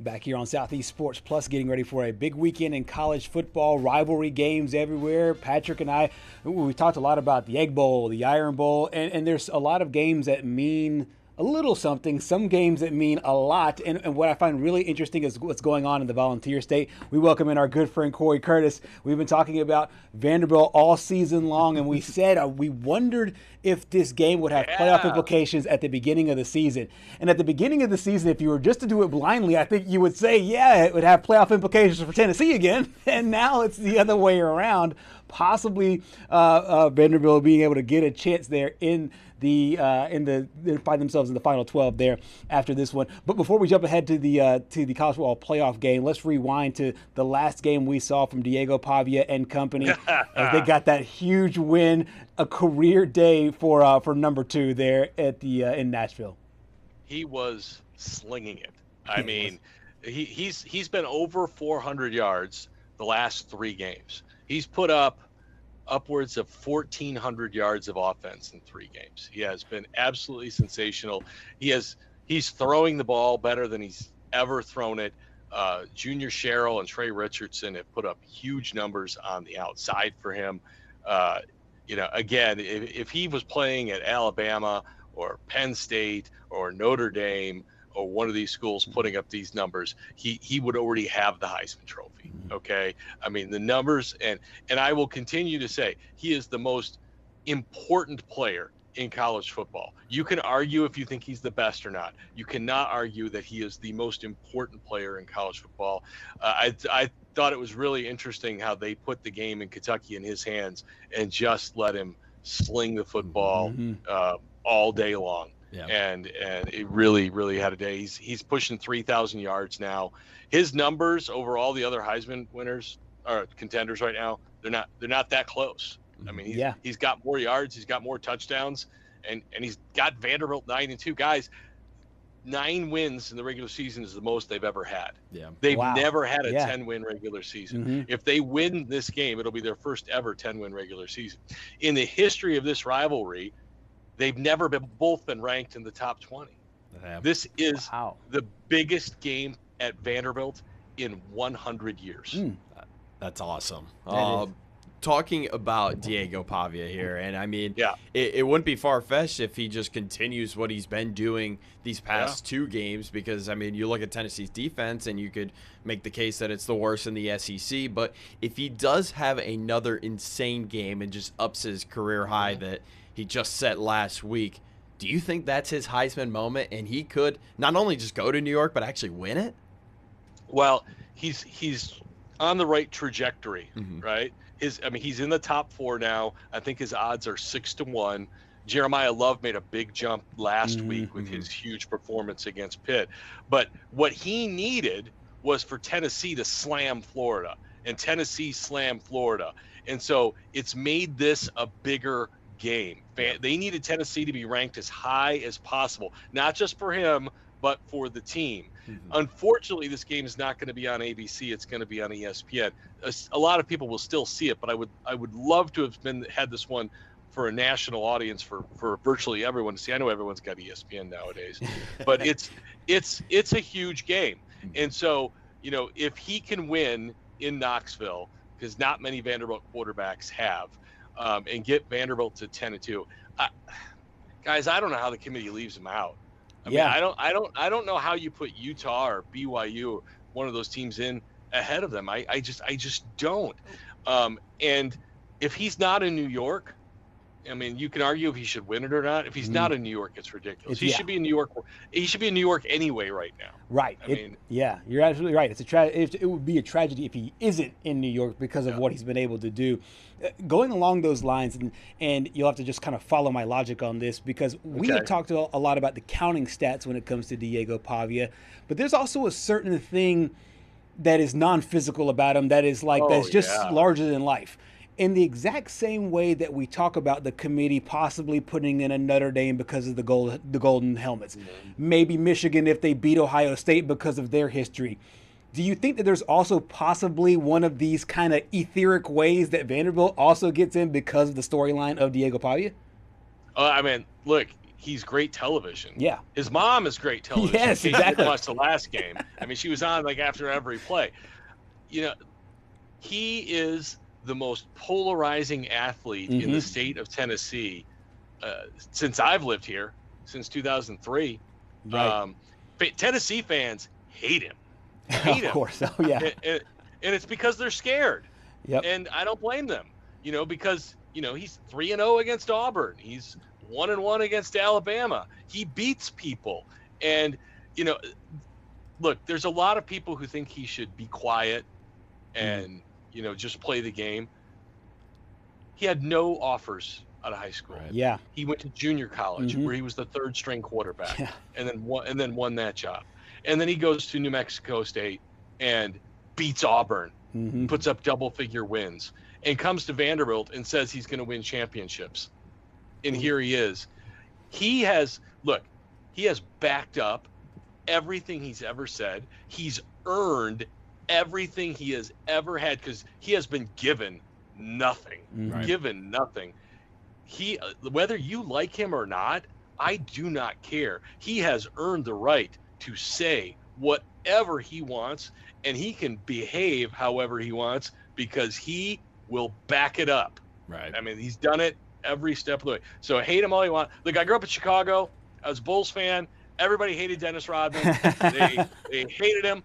Back here on Southeast Sports Plus, getting ready for a big weekend in college football, rivalry games everywhere. Patrick and I, we talked a lot about the Egg Bowl, the Iron Bowl, and there's a lot of games that mean a little something, some games that mean a lot. And what I find really interesting is what's going on in the Volunteer State. We welcome in our good friend Corey Curtis. We've been talking about Vanderbilt all season long, and we said we wondered if this game would have playoff implications at the beginning of the season. And at the beginning of the season, if you were just to do it blindly, I think you would say, yeah, it would have playoff implications for Tennessee again. And now it's the other way around, possibly Vanderbilt being able to get a chance there find themselves in the final 12 there after this one. But before we jump ahead to the college football playoff game, let's rewind to the last game we saw from Diego Pavia and company as they got that huge win, a career day for number 2 there at the in Nashville. He was slinging it. I mean, he's been over 400 yards the last 3 games. He's put up upwards of 1,400 yards of offense in 3 games. He has been absolutely sensational. He's throwing the ball better than he's ever thrown it. Junior Sherrill and Trey Richardson have put up huge numbers on the outside for him. Again, if he was playing at Alabama or Penn State or Notre Dame or one of these schools putting up these numbers, he would already have the Heisman Trophy. Okay. I mean, the numbers, and I will continue to say he is the most important player in college football. You can argue if you think he's the best or not. You cannot argue that he is the most important player in college football. I thought it was really interesting how they put the game in Kentucky in his hands and just let him sling the football all day long. Yeah. And it really, really had a day. He's pushing 3,000 yards now. His numbers over all the other Heisman winners or contenders right now, they're not that close. I mean, he's got more yards, he's got more touchdowns, and he's got Vanderbilt 9-2. Guys, 9 wins in the regular season is the most they've ever had. Yeah. They've never had a 10-win regular season. If they win this game, it'll be their first ever 10-win regular season. In the history of this rivalry, they've never both been ranked in the top 20. This is the biggest game at Vanderbilt in 100 years. That's awesome. Talking about Diego Pavia here, and I mean, it wouldn't be far-fetched if he just continues what he's been doing these past 2 games, because, I mean, you look at Tennessee's defense and you could make the case that it's the worst in the SEC, but if he does have another insane game and just ups his career high that he just set last week, do you think that's his Heisman moment and he could not only just go to New York but actually win it? Well, he's on the right trajectory, right? He's in the top 4 now. I think his odds are 6-1. Jeremiah Love made a big jump last week with his huge performance against Pitt. But what he needed was for Tennessee to slam Florida, and Tennessee slammed Florida. And so it's made this a bigger game. They needed Tennessee to be ranked as high as possible, not just for him, but for the team. Unfortunately, this game is not going to be on ABC. It's going to be on ESPN. A lot of people will still see it, but I would love to have had this one for a national audience for virtually everyone to see. I know everyone's got ESPN nowadays, but it's a huge game. And so, if he can win in Knoxville, because not many Vanderbilt quarterbacks have, and get Vanderbilt to 10-2, guys, I don't know how the committee leaves him out. I mean, I don't know how you put Utah or BYU or one of those teams in ahead of them. I just don't. And if he's not in New York, I mean, you can argue if he should win it or not. If he's not in New York, it's ridiculous. He should be in New York. He should be in New York anyway right now. Right. You're absolutely right. It would be a tragedy if he isn't in New York because of what he's been able to do. Going along those lines, and you'll have to just kind of follow my logic on this, because we have talked a lot about the counting stats when it comes to Diego Pavia, but there's also a certain thing that is non-physical about him that is that's just larger than life. In the exact same way that we talk about the committee possibly putting in a Notre Dame because of the golden helmets, maybe Michigan if they beat Ohio State because of their history. Do you think that there's also possibly one of these kind of etheric ways that Vanderbilt also gets in because of the storyline of Diego Pavia? I mean, look, he's great television. Yeah. His mom is great television. Yes, in case exactly. you didn't watch the last game. I mean, she was on like after every play. You know, he is the most polarizing athlete in the state of Tennessee since I've lived here, since 2003. Right. Tennessee fans hate him. Hate him. Of course. Oh, yeah. And it's because they're scared. Yep. And I don't blame them, because, he's 3-0 against Auburn. He's 1-1 against Alabama. He beats people. And, look, there's a lot of people who think he should be quiet and, just play the game. He had no offers out of high school. Right. Yeah. He went to junior college where he was the third string quarterback and then won that job. And then he goes to New Mexico State and beats Auburn, puts up double-figure wins, and comes to Vanderbilt and says he's going to win championships. And here he is. He has backed up everything he's ever said. He's earned everything he has ever had because he has been given nothing. Given nothing. He, whether you like him or not, I do not care. He has earned the right to say whatever he wants, and he can behave however he wants because he will back it up. Right. I mean, he's done it every step of the way. So hate him all you want. Look, I grew up in Chicago. I was a Bulls fan. Everybody hated Dennis Rodman. They hated him.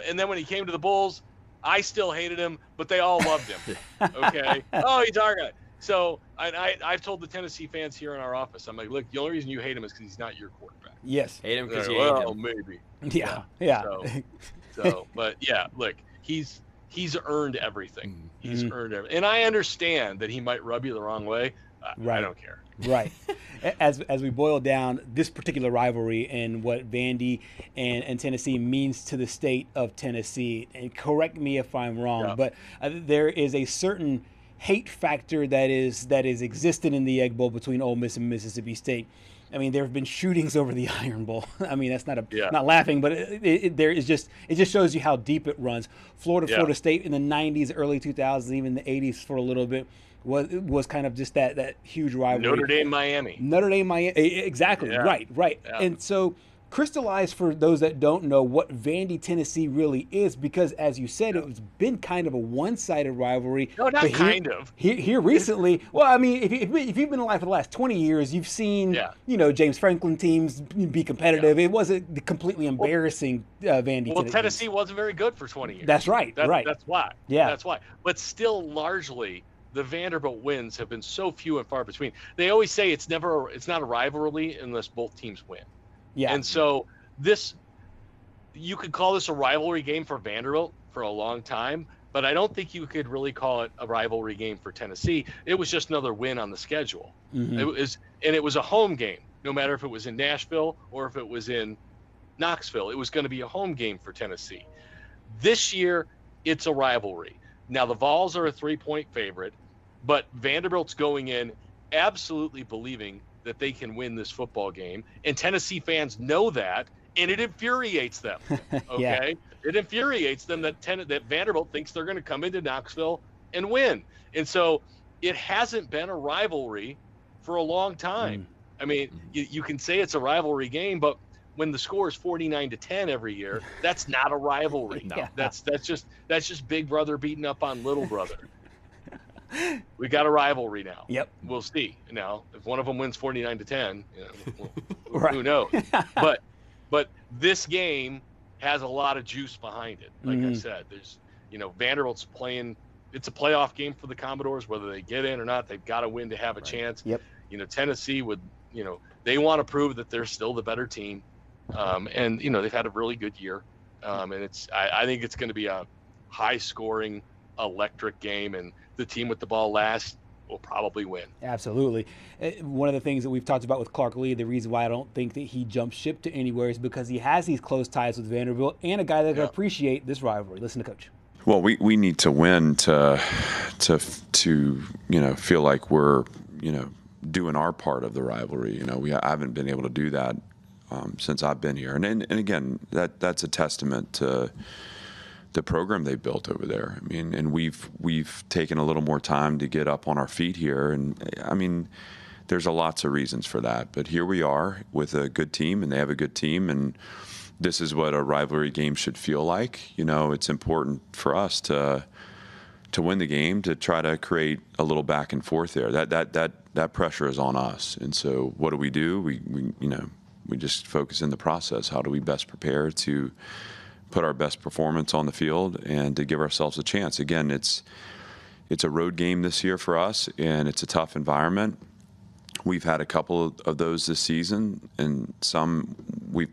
And then when he came to the Bulls, I still hated him, but they all loved him. Okay. Oh, he's our guy. So I've told the Tennessee fans here in our office, I'm like, look, the only reason you hate him is because he's not your quarterback. Yes. Hate him because you hate him. Maybe. Yeah. So, but yeah, look, he's earned everything. He's earned everything. And I understand that he might rub you the wrong way. I don't care. Right. As we boil down this particular rivalry and what Vandy and Tennessee means to the state of Tennessee, and correct me if I'm wrong, but there is a certain hate factor that is existed in the Egg Bowl between Ole Miss and Mississippi State. I mean, there have been shootings over the Iron Bowl. I mean, that's not laughing, but it just shows you how deep it runs. Florida State in the 90s, early 2000s, even the 80s for a little bit was kind of just that huge rivalry. Notre Dame, Miami, exactly. Yeah. Right. Yeah. And so crystallize for those that don't know what Vandy, Tennessee really is, because as you said, it's been kind of a one-sided rivalry. No, not kind of. Here recently, well, I mean, if you've been alive for the last 20 years, you've seen, James Franklin teams be competitive. It wasn't completely embarrassing Vandy. Well, Tennessee wasn't very good for 20 years. That's right. That's why. Yeah. That's why. But still, largely, the Vanderbilt wins have been so few and far between. They always say it's not a rivalry unless both teams win. Yeah. And so you could call this a rivalry game for Vanderbilt for a long time, but I don't think you could really call it a rivalry game for Tennessee. It was just another win on the schedule. It was a home game, no matter if it was in Nashville or if it was in Knoxville. It was going to be a home game for Tennessee. This year, it's a rivalry. Now, the Vols are a 3-point favorite, but Vanderbilt's going in absolutely believing that they can win this football game, and Tennessee fans know that, and it infuriates them. Okay, It infuriates them that Vanderbilt thinks they're going to come into Knoxville and win, and so it hasn't been a rivalry for a long time. I mean, you can say it's a rivalry game, but when the score is 49-10 every year, that's not a rivalry. No, that's just Big Brother beating up on Little Brother. We got a rivalry now. Yep. We'll see. Now, if one of them wins 49-10, right. Who knows? But this game has a lot of juice behind it. Like I said, there's Vanderbilt's playing. It's a playoff game for the Commodores, whether they get in or not. They've got to win to have a chance. Yep. Tennessee would. They want to prove that they're still the better team, and they've had a really good year. And I think it's going to be a high-scoring, electric game, and the team with the ball last will probably win. Absolutely. One of the things that we've talked about with Clark Lee, the reason why I don't think that he jumped ship to anywhere is because he has these close ties with Vanderbilt and a guy that can appreciate this rivalry. Listen to Coach. Well, we need to win to feel like we're doing our part of the rivalry. I haven't been able to do that since I've been here, and again that's a testament to the program they built over there. I mean, and we've taken a little more time to get up on our feet here, and I mean, there's lots of reasons for that. But here we are with a good team, and they have a good team, and this is what a rivalry game should feel like. It's important for us to win the game, to try to create a little back and forth there. That pressure is on us. And so what do? We just focus in the process. How do we best prepare to put our best performance on the field and to give ourselves a chance? Again, it's a road game this year for us, and it's a tough environment. We've had a couple of those this season, and some we've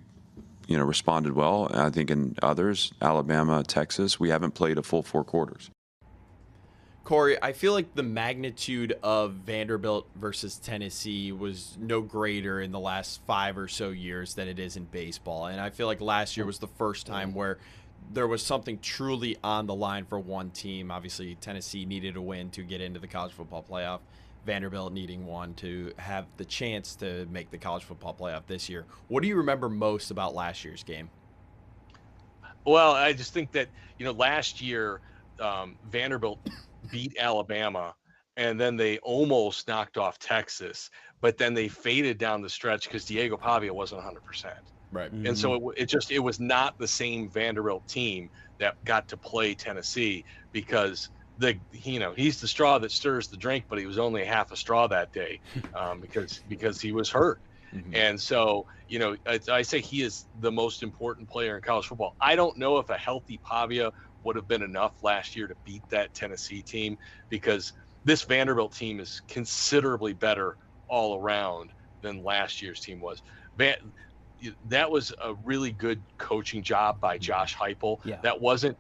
responded well. And I think in others, Alabama, Texas, we haven't played a full 4 quarters. Corey, I feel like the magnitude of Vanderbilt versus Tennessee was no greater in the last 5 or so years than it is in baseball. And I feel like last year was the first time where there was something truly on the line for one team. Obviously, Tennessee needed a win to get into the college football playoff. Vanderbilt needing one to have the chance to make the college football playoff this year. What do you remember most about last year's game? Well, I just think that, last year Vanderbilt beat Alabama, and then they almost knocked off Texas, but then they faded down the stretch because Diego Pavia wasn't 100%. Right. And so it was not the same Vanderbilt team that got to play Tennessee, because he's the straw that stirs the drink, but he was only half a straw that day because he was hurt. Mm-hmm. And so, I say he is the most important player in college football. I don't know if a healthy Pavia would have been enough last year to beat that Tennessee team, because this Vanderbilt team is considerably better all around than last year's team was. That was a really good coaching job by Josh Heupel. Yeah. That wasn't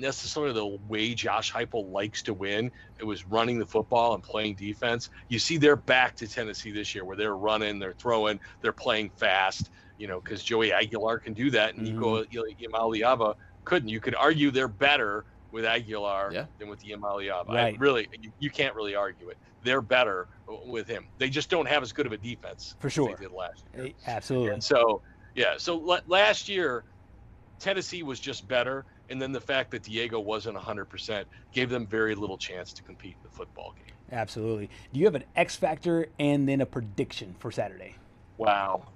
necessarily the way Josh Heupel likes to win. It was running the football and playing defense. You see, they're back to Tennessee this year, where they're running, they're throwing, they're playing fast, because Joey Aguilar can do that, and Nico Iamaleava couldn't. You could argue they're better with Aguilar than with Iamaleava. Right. You can't really argue it. They're better with him. They just don't have as good of a defense for sure as they did last year. Absolutely. And so, last year, Tennessee was just better. And then the fact that Diego wasn't 100% gave them very little chance to compete in the football game. Absolutely. Do you have an X factor and then a prediction for Saturday? Wow.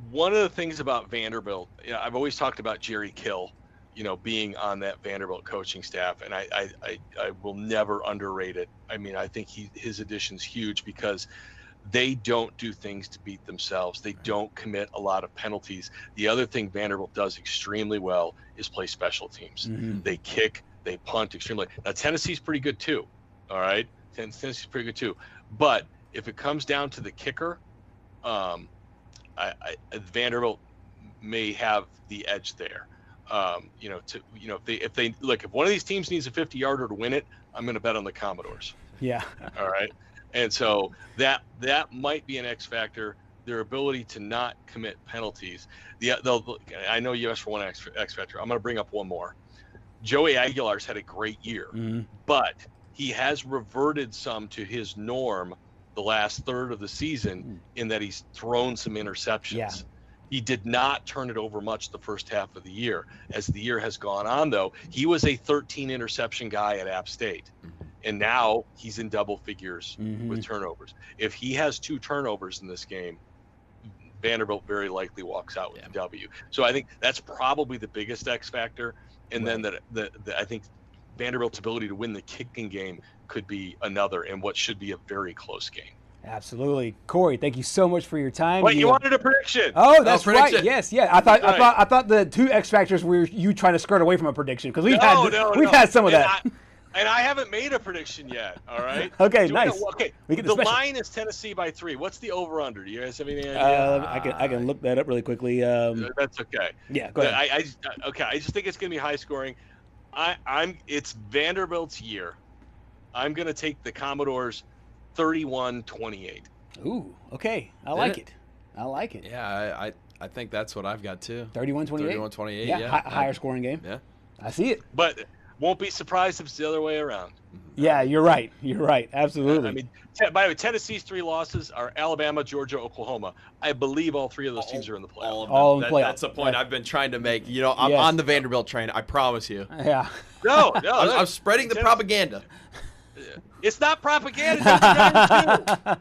One of the things about Vanderbilt, I've always talked about Jerry Kill, being on that Vanderbilt coaching staff, and I will never underrate it. I mean, I think his addition's huge, because they don't do things to beat themselves. They don't commit a lot of penalties. The other thing Vanderbilt does extremely well is play special teams. Mm-hmm. They kick, they punt extremely. Now, Tennessee's pretty good too. All right. Tennessee's pretty good too. But if it comes down to the kicker, Vanderbilt may have the edge there. If one of these teams needs a 50-yarder to win it, I'm going to bet on the Commodores. Yeah. All right. And so that might be an X factor, their ability to not commit penalties. I know you asked for one X factor. I'm going to bring up one more. Joey Aguilar's had a great year, but he has reverted some to his norm the last third of the season in that he's thrown some interceptions. Yeah. He did not turn it over much the first half of the year. As the year has gone on, though, he was a 13 interception guy at App State. And now he's in double figures with turnovers. If he has 2 turnovers in this game, Vanderbilt very likely walks out with a W. So I think that's probably the biggest X factor. And then I think Vanderbilt's ability to win the kicking game could be another, in what should be a very close game. Absolutely. Corey, thank you so much for your time. Wait, you wanted a prediction? Oh, that's right. Yes, yeah. I thought the 2 X factors were you trying to skirt away from a prediction, because we've had some of that. And I haven't made a prediction yet, all right? Okay, nice. The line is Tennessee by 3. What's the over-under? Do you guys have any idea? I can look that up really quickly. That's okay. Yeah, go ahead. I just think it's going to be high scoring. It's Vanderbilt's year. I'm going to take the Commodores 31-28. Ooh, okay. I like it. Yeah, I think that's what I've got too. 31-28? 31-28, yeah. Higher scoring game. Yeah. I see it. But won't be surprised if it's the other way around. Yeah, you're right. Absolutely. I mean, by the way, Tennessee's 3 losses are Alabama, Georgia, Oklahoma. I believe all 3 of those teams are in the playoffs. All in the playoffs. That's the point I've been trying to make. I'm on the Vanderbilt train. I promise you. Yeah. No. I'm spreading the propaganda. It's not propaganda. They're 9-2.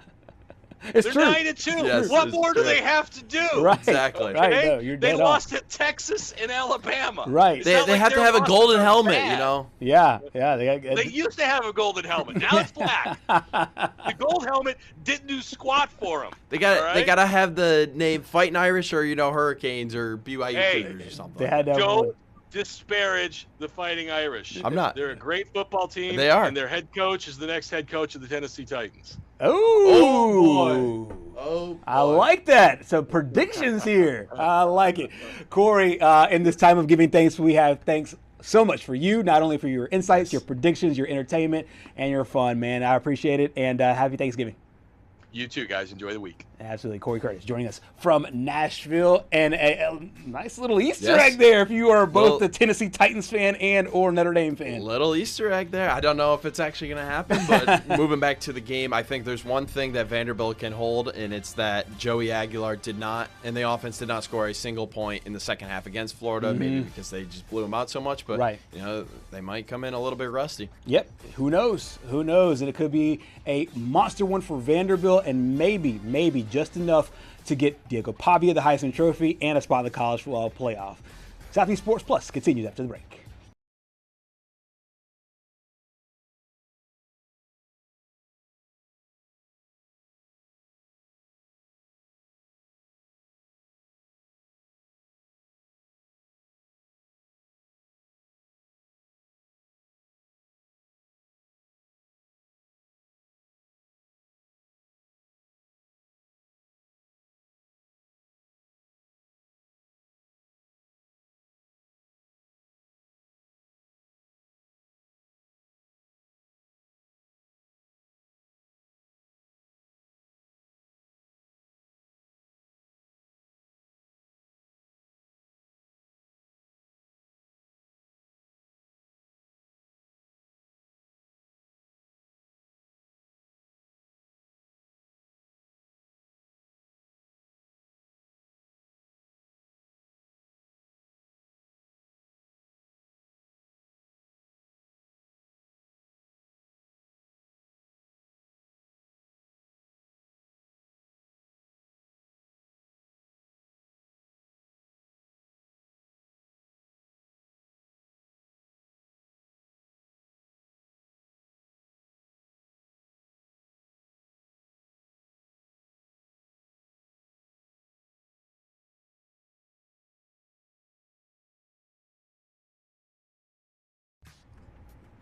It's They're true. 9-2. Yes, what it's more do true. they have to do? Right. Exactly. Right. Okay? No, you're They dead lost on. at Texas and Alabama. Right. It's They not like have to their have a losses golden are helmet, bad. you know. Yeah. They used to have a golden helmet. Now it's black. The gold helmet didn't do squat for them. They gotta have the name Fighting Irish or Hurricanes or BYU Hey, Cougars or something. They had to have one. Don't disparage the Fighting Irish. I'm not. They're a great football team. They are. And their head coach is the next head coach of the Tennessee Titans. Oh, Oh, I like that. So predictions here. I like it. Corey, in this time of giving thanks, we have thanks so much for you, not only for your insights, your predictions, your entertainment, and your fun, man. I appreciate it, and happy Thanksgiving. You too, guys. Enjoy the week. Absolutely. Corey Curtis joining us from Nashville, and a nice little Easter Yes. egg there if you are both Well, a Tennessee Titans fan and or Notre Dame fan. Little Easter egg there. I don't know if it's actually going to happen, but moving back to the game, I think there's one thing that Vanderbilt can hold, and it's that Joey Aguilar and the offense did not score a single point in the second half against Florida, maybe because they just blew them out so much, but Right. they might come in a little bit rusty. Yep. Who knows? Who knows? And it could be a monster one for Vanderbilt, and maybe just enough to get Diego Pavia the Heisman Trophy and a spot in the college football playoff. Southeast Sports Plus continues after the break.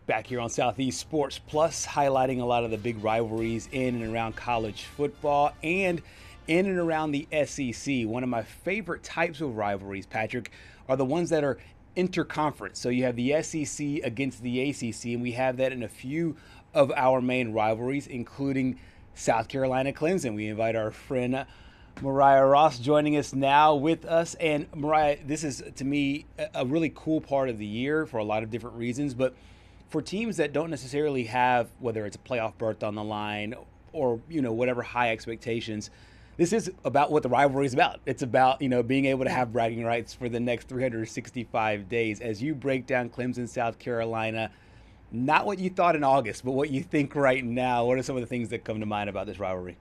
Back here on Southeast Sports Plus, highlighting a lot of the big rivalries in and around college football and in and around the SEC. One of my favorite types of rivalries, Patrick, are the ones that are interconference. So you have the SEC against the ACC, and we have that in a few of our main rivalries, including South Carolina Clemson. We invite our friend Mariah Ross joining us now with us. And Mariah, this is, to me, a really cool part of the year for a lot of different reasons, but for teams that don't necessarily have, whether it's a playoff berth on the line or, whatever high expectations, this is about what the rivalry is about. It's about, being able to have bragging rights for the next 365 days. As you break down Clemson, South Carolina, not what you thought in August, but what you think right now, what are some of the things that come to mind about this rivalry?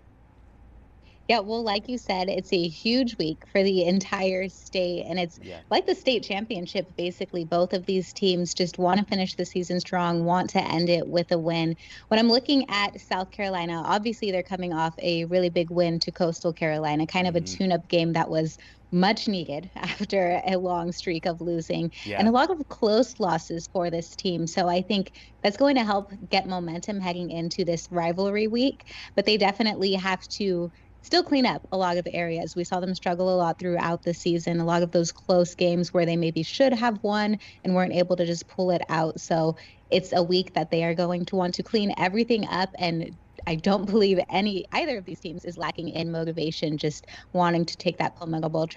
Yeah, well, like you said, it's a huge week for the entire state, and it's like the state championship. Basically, both of these teams just want to finish the season strong, want to end it with a win. When I'm looking at South Carolina, obviously they're coming off a really big win to Coastal Carolina, kind of a tune-up game that was much needed after a long streak of losing and a lot of close losses for this team. So I think that's going to help get momentum heading into this rivalry week, but they definitely have to still clean up a lot of areas. We saw them struggle a lot throughout the season, a lot of those close games where they maybe should have won and weren't able to just pull it out. So it's a week that they are going to want to clean everything up, and I don't believe either of these teams is lacking in motivation, just wanting to take that Palmetto Bowl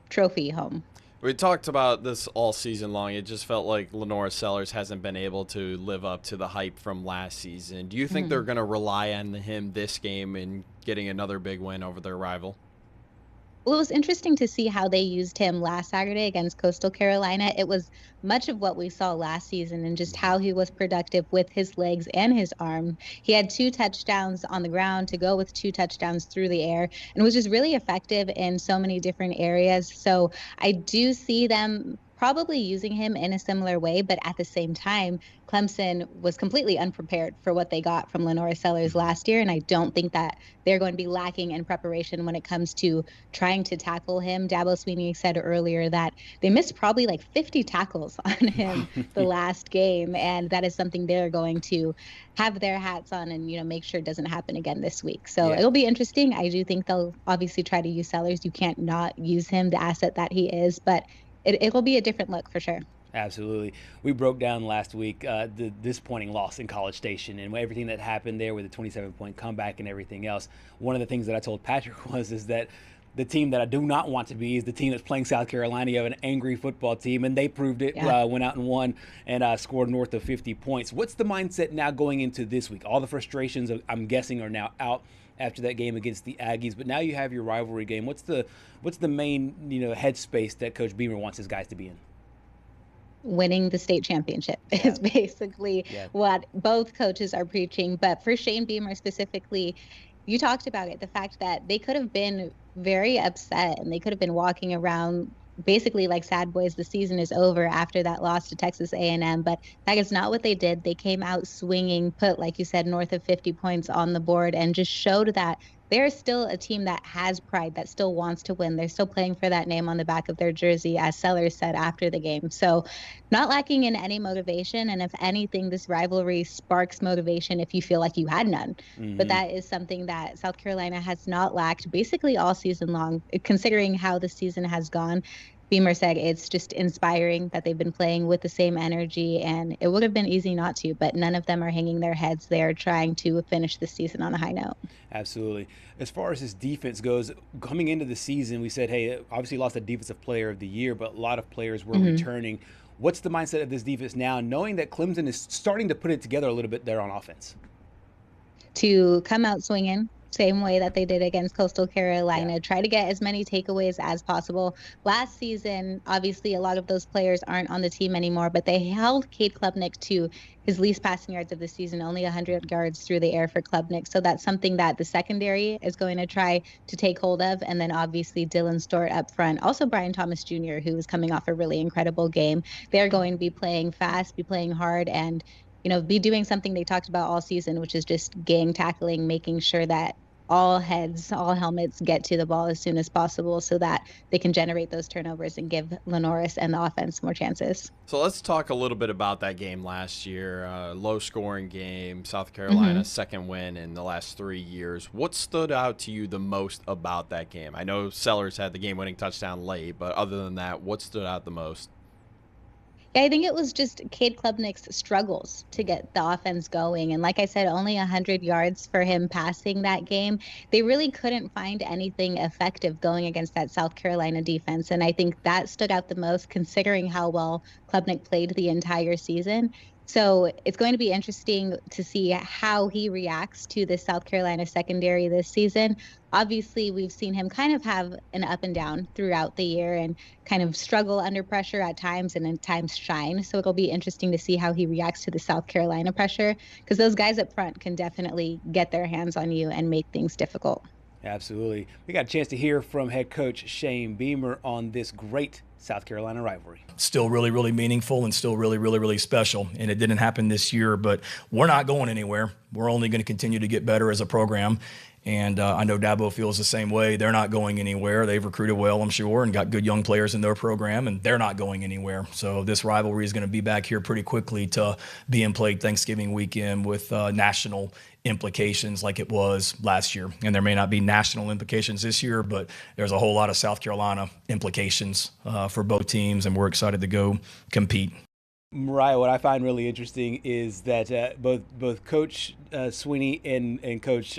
trophy home. We talked about this all season long. It just felt like Lenora Sellers hasn't been able to live up to the hype from last season. Do you think they're going to rely on him this game and getting another big win over their rival? Well, it was interesting to see how they used him last Saturday against Coastal Carolina. It was much of what we saw last season and just how he was productive with his legs and his arm. He had 2 touchdowns on the ground to go with 2 touchdowns through the air and was just really effective in so many different areas. So I do see them probably using him in a similar way, but at the same time, Clemson was completely unprepared for what they got from Lenora Sellers last year, and I don't think that they're going to be lacking in preparation when it comes to trying to tackle him. Dabo Swinney said earlier that they missed probably like 50 tackles on him the last game, and that is something they're going to have their hats on and, make sure it doesn't happen again this week. So it'll be interesting. I do think they'll obviously try to use Sellers. You can't not use him, the asset that he is, but it'll be a different look for sure. Absolutely. We broke down last week the disappointing loss in College Station and everything that happened there with the 27-point comeback and everything else. One of the things that I told Patrick is that the team that I do not want to be is the team that's playing South Carolina. You have an angry football team, and they proved it. Went out and won and scored north of 50 points. What's the mindset now going into this week? All the frustrations, I'm guessing, are now out after that game against the Aggies, but now you have your rivalry game. What's the main headspace that Coach Beamer wants his guys to be in? Winning the state championship is basically what both coaches are preaching. But for Shane Beamer specifically, you talked about it, the fact that they could have been very upset and they could have been walking around basically like sad boys, the season is over after that loss to Texas A&M, but that is not what they did. They came out swinging, put, like you said, north of 50 points on the board, and just showed that they're still a team that has pride, that still wants to win. They're still playing for that name on the back of their jersey, as Sellers said after the game. So not lacking in any motivation, and if anything, this rivalry sparks motivation if you feel like you had none. But that is something that South Carolina has not lacked basically all season long, considering how the season has gone. Beamer said it's just inspiring that they've been playing with the same energy, and it would have been easy not to, but none of them are hanging their heads. They're trying to finish the season on a high note. Absolutely. As far as his defense goes, coming into the season, we said, hey, obviously lost a defensive player of the year, but a lot of players were returning. What's the mindset of this defense now, knowing that Clemson is starting to put it together a little bit there on offense? To come out swinging, same way that they did against Coastal Carolina, try to get as many takeaways as possible. Last season, obviously, a lot of those players aren't on the team anymore, but they held Cade Klubnik to his least passing yards of the season, only 100 yards through the air for Klubnik. So that's something that the secondary is going to try to take hold of. And then obviously Dylan Stewart up front. Also Brian Thomas Jr., who is coming off a really incredible game. They're going to be playing fast, be playing hard, and be doing something they talked about all season, which is just gang tackling, making sure that all heads, all helmets get to the ball as soon as possible so that they can generate those turnovers and give Lenoris and the offense more chances. So let's talk a little bit about that game last year. Low-scoring game, South Carolina's second win in the last 3 years. What stood out to you the most about that game? I know Sellers had the game-winning touchdown late, but other than that, what stood out the most? I think it was just Cade Klubnik's struggles to get the offense going. And like I said, only 100 yards for him passing that game. They really couldn't find anything effective going against that South Carolina defense. And I think that stood out the most considering how well Klubnik played the entire season. So it's going to be interesting to see how he reacts to the South Carolina secondary this season. Obviously, we've seen him kind of have an up and down throughout the year and kind of struggle under pressure at times and at times shine. So it'll be interesting to see how he reacts to the South Carolina pressure, because those guys up front can definitely get their hands on you and make things difficult. Absolutely. We got a chance to hear from head coach Shane Beamer on this great South Carolina rivalry. Still really, really meaningful and still really, really, really special. And it didn't happen this year, but we're not going anywhere. We're only going to continue to get better as a program. And I know Dabo feels the same way. They're not going anywhere. They've recruited well, I'm sure, and got good young players in their program, and they're not going anywhere. So this rivalry is going to be back here pretty quickly to being played Thanksgiving weekend with national implications like it was last year. And there may not be national implications this year, but there's a whole lot of South Carolina implications for both teams, and we're excited to go compete. Mariah, what I find really interesting is that both Coach Swinney and Coach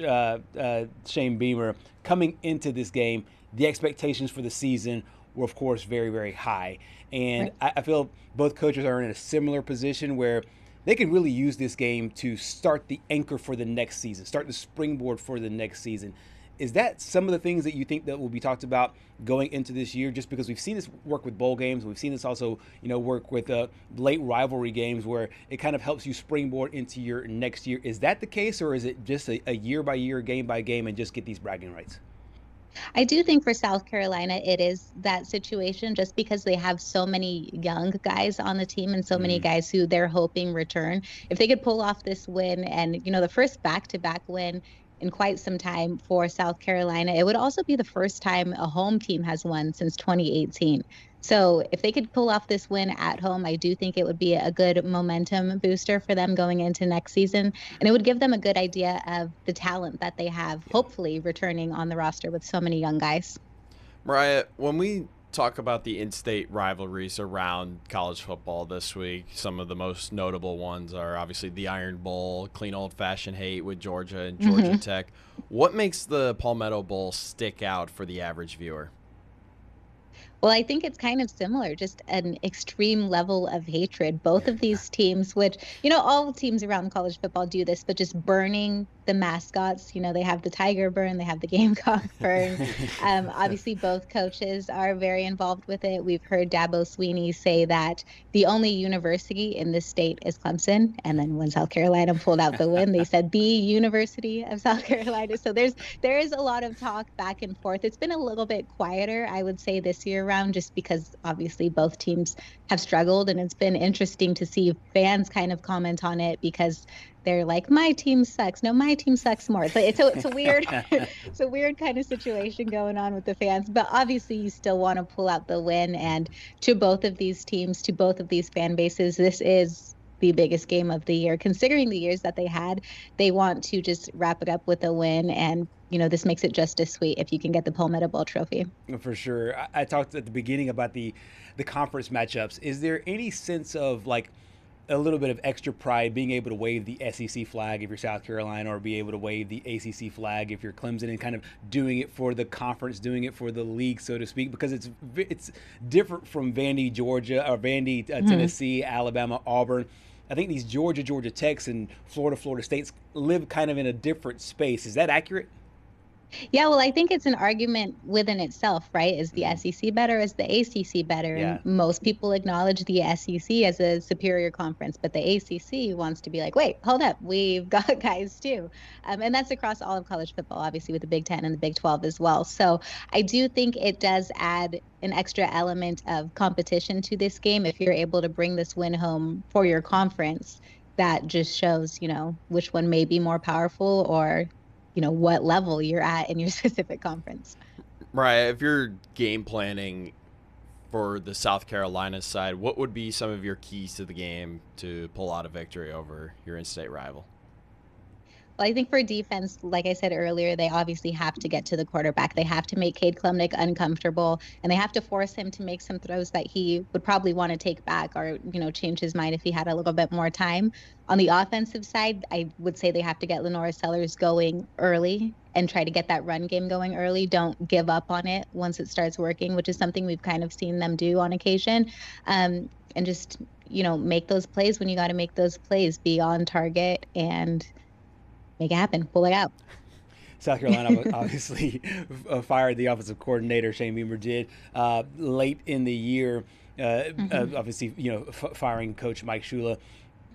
Shane Beamer, coming into this game, the expectations for the season were, of course, very, very high. And I feel both coaches are in a similar position where they can really use this game to start the anchor for the next season, start the springboard for the next season. Is that some of the things that you think that will be talked about going into this year? Just because we've seen this work with bowl games, we've seen this also, work with late rivalry games where it kind of helps you springboard into your next year. Is that the case, or is it just a year by year, game by game, and just get these bragging rights? I do think for South Carolina, it is that situation just because they have so many young guys on the team and so many guys who they're hoping return. If they could pull off this win and, the first back-to-back win in quite some time for South Carolina, it would also be the first time a home team has won since 2018. So if they could pull off this win at home, I do think it would be a good momentum booster for them going into next season. And it would give them a good idea of the talent that they have, hopefully returning on the roster with so many young guys. Mariah, when we talk about the in-state rivalries around college football this week, some of the most notable ones are obviously the Iron Bowl, clean old-fashioned hate with Georgia and Georgia Tech. What makes the Palmetto Bowl stick out for the average viewer? Well, I think it's kind of similar, just an extreme level of hatred. Both of these teams, which, all teams around college football do this, but just burning the mascots. They have the Tiger burn, they have the Gamecock burn. Obviously, both coaches are very involved with it. We've heard Dabo Swinney say that the only university in this state is Clemson. And then when South Carolina pulled out the win, they said the University of South Carolina. So there is a lot of talk back and forth. It's been a little bit quieter, I would say, this year around, just because obviously both teams have struggled. And it's been interesting to see fans kind of comment on it because they're like, my team sucks. No, my team sucks more. But it's a weird, it's a weird kind of situation going on with the fans. But obviously, you still want to pull out the win. And to both of these teams, to both of these fan bases, this is the biggest game of the year. Considering the years that they had, they want to just wrap it up with a win. And this makes it just as sweet if you can get the Palmetto Bowl trophy. For sure. I talked at the beginning about the conference matchups. Is there any sense of a little bit of extra pride being able to wave the SEC flag if you're South Carolina, or be able to wave the ACC flag if you're Clemson, and kind of doing it for the conference, doing it for the league, so to speak, because it's different from Vandy, Georgia, or Vandy, Tennessee, Alabama, Auburn. I think these Georgia Techs and Florida States live kind of in a different space. Is that accurate? Yeah, well, I think it's an argument within itself, right? Is the SEC better? Is the ACC better? Yeah. And most people acknowledge the SEC as a superior conference, but the ACC wants to be like, wait, hold up, we've got guys too. And that's across all of college football, obviously with the Big Ten and the Big 12 as well. So I do think it does add an extra element of competition to this game. If you're able to bring this win home for your conference, that just shows, which one may be more powerful, or what level you're at in your specific conference. Right. If you're game planning for the South Carolina side, what would be some of your keys to the game to pull out a victory over your in-state rival? Well, I think for defense, like I said earlier, they obviously have to get to the quarterback. They have to make Cade Klubnik uncomfortable, and they have to force him to make some throws that he would probably want to take back, or, change his mind if he had a little bit more time. On the offensive side, I would say they have to get Lenora Sellers going early and try to get that run game going early. Don't give up on it once it starts working, which is something we've kind of seen them do on occasion. And just, make those plays when you got to make those plays, be on target and make it happen, pull it out. South Carolina obviously fired the offensive coordinator, Shane Beamer did, late in the year, obviously, firing Coach Mike Shula.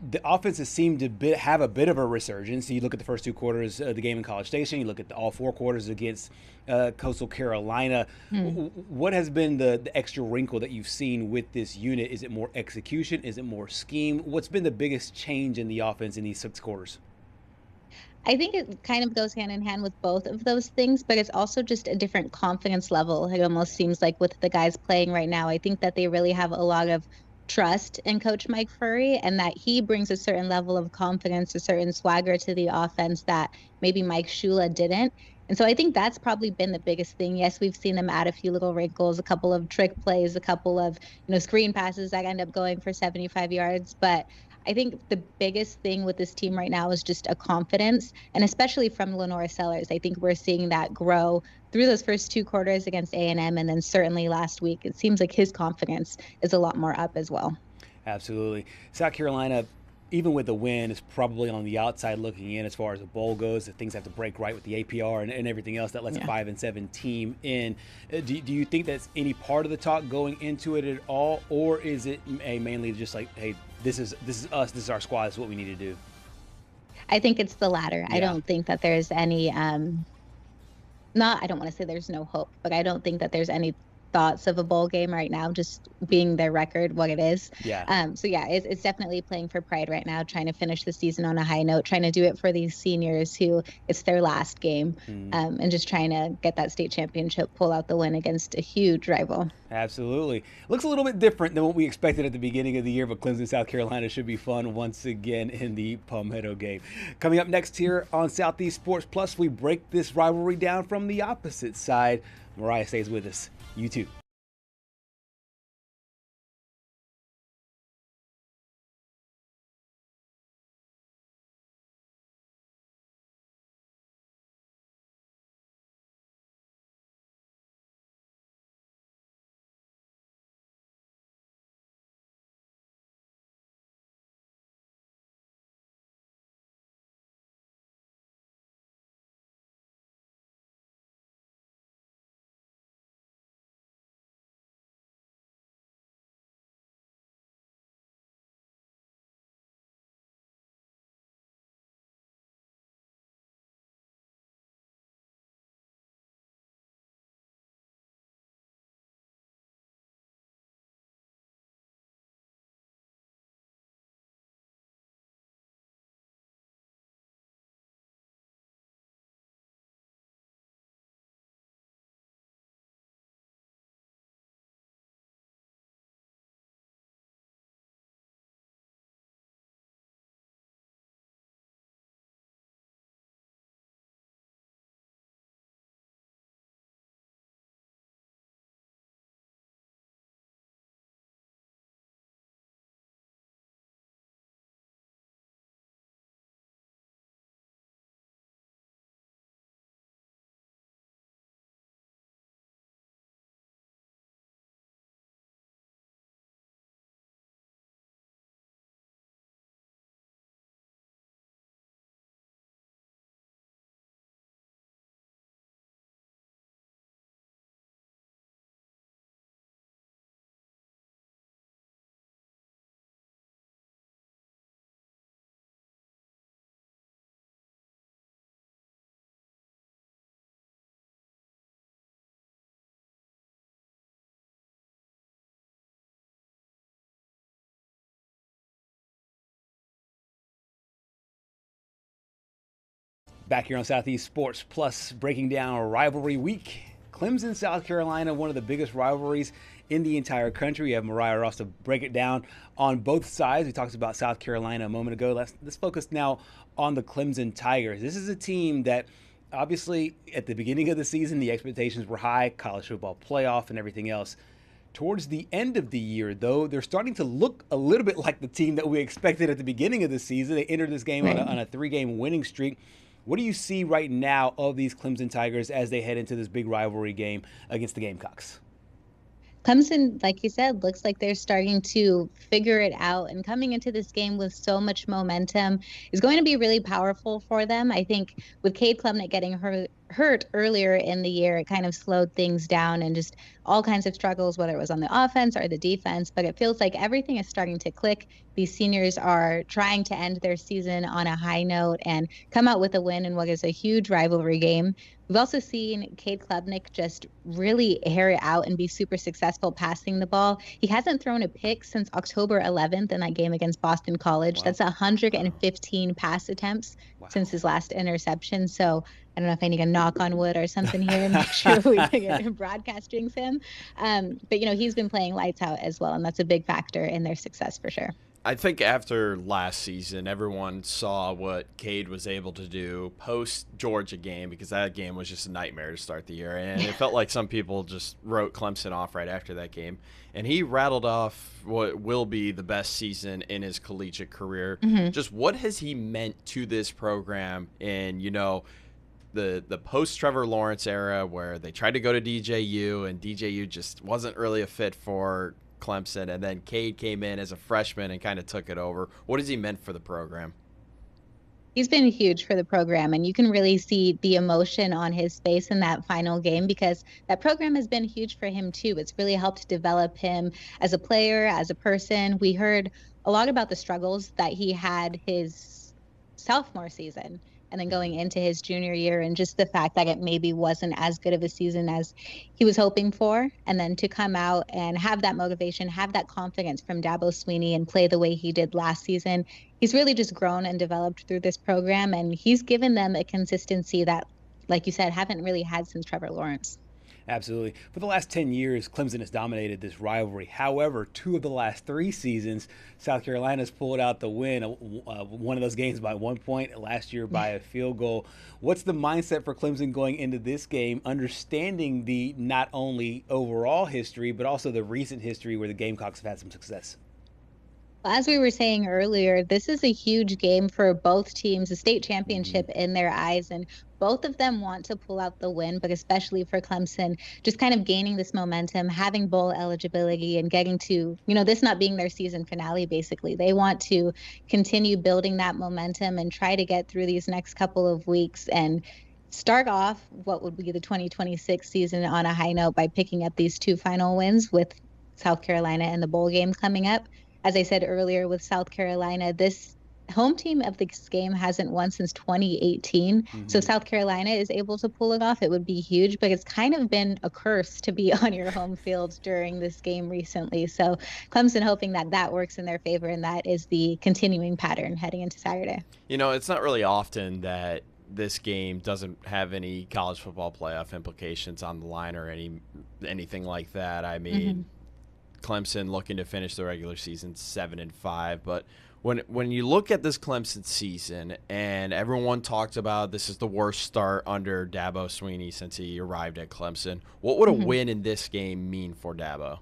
The offenses seem to have a bit of a resurgence. You look at the first two quarters of the game in College Station, you look at all four quarters against Coastal Carolina. What has been the extra wrinkle that you've seen with this unit? Is it more execution? Is it more scheme? What's been the biggest change in the offense in these 6 quarters? I think it kind of goes hand in hand with both of those things, but it's also just a different confidence level. It almost seems like with the guys playing right now, I think that they really have a lot of trust in Coach Mike Furry, and that he brings a certain level of confidence, a certain swagger to the offense that maybe Mike Shula didn't. And so I think that's probably been the biggest thing. Yes, we've seen them add a few little wrinkles, a couple of trick plays, a couple of screen passes that end up going for 75 yards, but I think the biggest thing with this team right now is just a confidence, and especially from Lenora Sellers. I think we're seeing that grow through those first 2 quarters against A&M, and then certainly last week. It seems like his confidence is a lot more up as well. Absolutely. South Carolina, even with the win, is probably on the outside looking in as far as the bowl goes. If things have to break right with the APR and everything else, that lets a 5-7 team in. Do you think that's any part of the talk going into it at all, or is it mainly just like, hey, this is us, this is our squad, this is what we need to do? I think it's the latter. I don't think that there's any I don't want to say there's no hope, but I don't think that there's any thoughts of a bowl game right now, just being their record what it is. It's definitely playing for pride right now, trying to finish the season on a high note, trying to do it for these seniors who it's their last game, and just trying to get that state championship, pull out the win against a huge rival. Absolutely. Looks a little bit different than what we expected at the beginning of the year, but Clemson, South Carolina should be fun once again in the Palmetto game. Coming up next here on Southeast Sports Plus, we break this rivalry down from the opposite side. Mariah stays with us. You too. Back here on Southeast Sports Plus, breaking down rivalry week. Clemson, South Carolina, one of the biggest rivalries in the entire country. We have Mariah Ross to break it down on both sides. We talked about South Carolina a moment ago. Let's focus now on the Clemson Tigers. This is a team that obviously at the beginning of the season, the expectations were high, college football playoff and everything else. Towards the end of the year, though, they're starting to look a little bit like the team that we expected at the beginning of the season. They entered this game on a 3-game winning streak. What do you see right now of these Clemson Tigers as they head into this big rivalry game against the Gamecocks? Clemson, like you said, looks like they're starting to figure it out, and coming into this game with so much momentum is going to be really powerful for them. I think with Cade Klubnik getting hurt earlier in the year, it kind of slowed things down and just all kinds of struggles, whether it was on the offense or the defense, but it feels like everything is starting to click. These seniors are trying to end their season on a high note and come out with a win in what is a huge rivalry game. We've also seen Cade Klubnik just really air it out and be super successful passing the ball. He hasn't thrown a pick since October 11th in that game against Boston College. Wow. That's 115 pass attempts since his last interception. So I don't know if I need a knock on wood or something here and make sure we can broadcast jinx him. But, he's been playing lights out as well, and that's a big factor in their success for sure. I think after last season, everyone saw what Cade was able to do post-Georgia game, because that game was just a nightmare to start the year. And it felt like some people just wrote Clemson off right after that game. And he rattled off what will be the best season in his collegiate career. Mm-hmm. Just what has he meant to this program in, the post-Trevor Lawrence era, where they tried to go to DJU and DJU just wasn't really a fit for Clemson, and then Cade came in as a freshman and kind of took it over. What has he meant for the program? He's been huge for the program, and you can really see the emotion on his face in that final game because that program has been huge for him too. It's really helped develop him as a player, as a person. We heard a lot about the struggles that he had his sophomore season and then going into his junior year, and just the fact that it maybe wasn't as good of a season as he was hoping for. And then to come out and have that motivation, have that confidence from Dabo Swinney and play the way he did last season. He's really just grown and developed through this program, and he's given them a consistency that, like you said, haven't really had since Trevor Lawrence. Absolutely. For the last 10 years, Clemson has dominated this rivalry. However, 2 of the last 3 seasons, South Carolina's pulled out the win. One of those games by 1 point, last year by a field goal. What's the mindset for Clemson going into this game, understanding the not only overall history, but also the recent history where the Gamecocks have had some success? As we were saying earlier, this is a huge game for both teams, a state championship in their eyes, and both of them want to pull out the win, but especially for Clemson, just kind of gaining this momentum, having bowl eligibility and getting to, this not being their season finale, basically. They want to continue building that momentum and try to get through these next couple of weeks and start off what would be the 2026 season on a high note by picking up these 2 final wins with South Carolina and the bowl game coming up. As I said earlier with South Carolina, this home team of this game hasn't won since 2018. So South Carolina is able to pull it off. It would be huge, but it's kind of been a curse to be on your home field during this game recently. So Clemson hoping that works in their favor, and that is the continuing pattern heading into Saturday. It's not really often that this game doesn't have any college football playoff implications on the line or anything like that. I mean, Clemson looking to finish the regular season 7-5, but when you look at this Clemson season, and everyone talked about this is the worst start under Dabo Swinney since he arrived at Clemson, what would a win in this game mean for Dabo?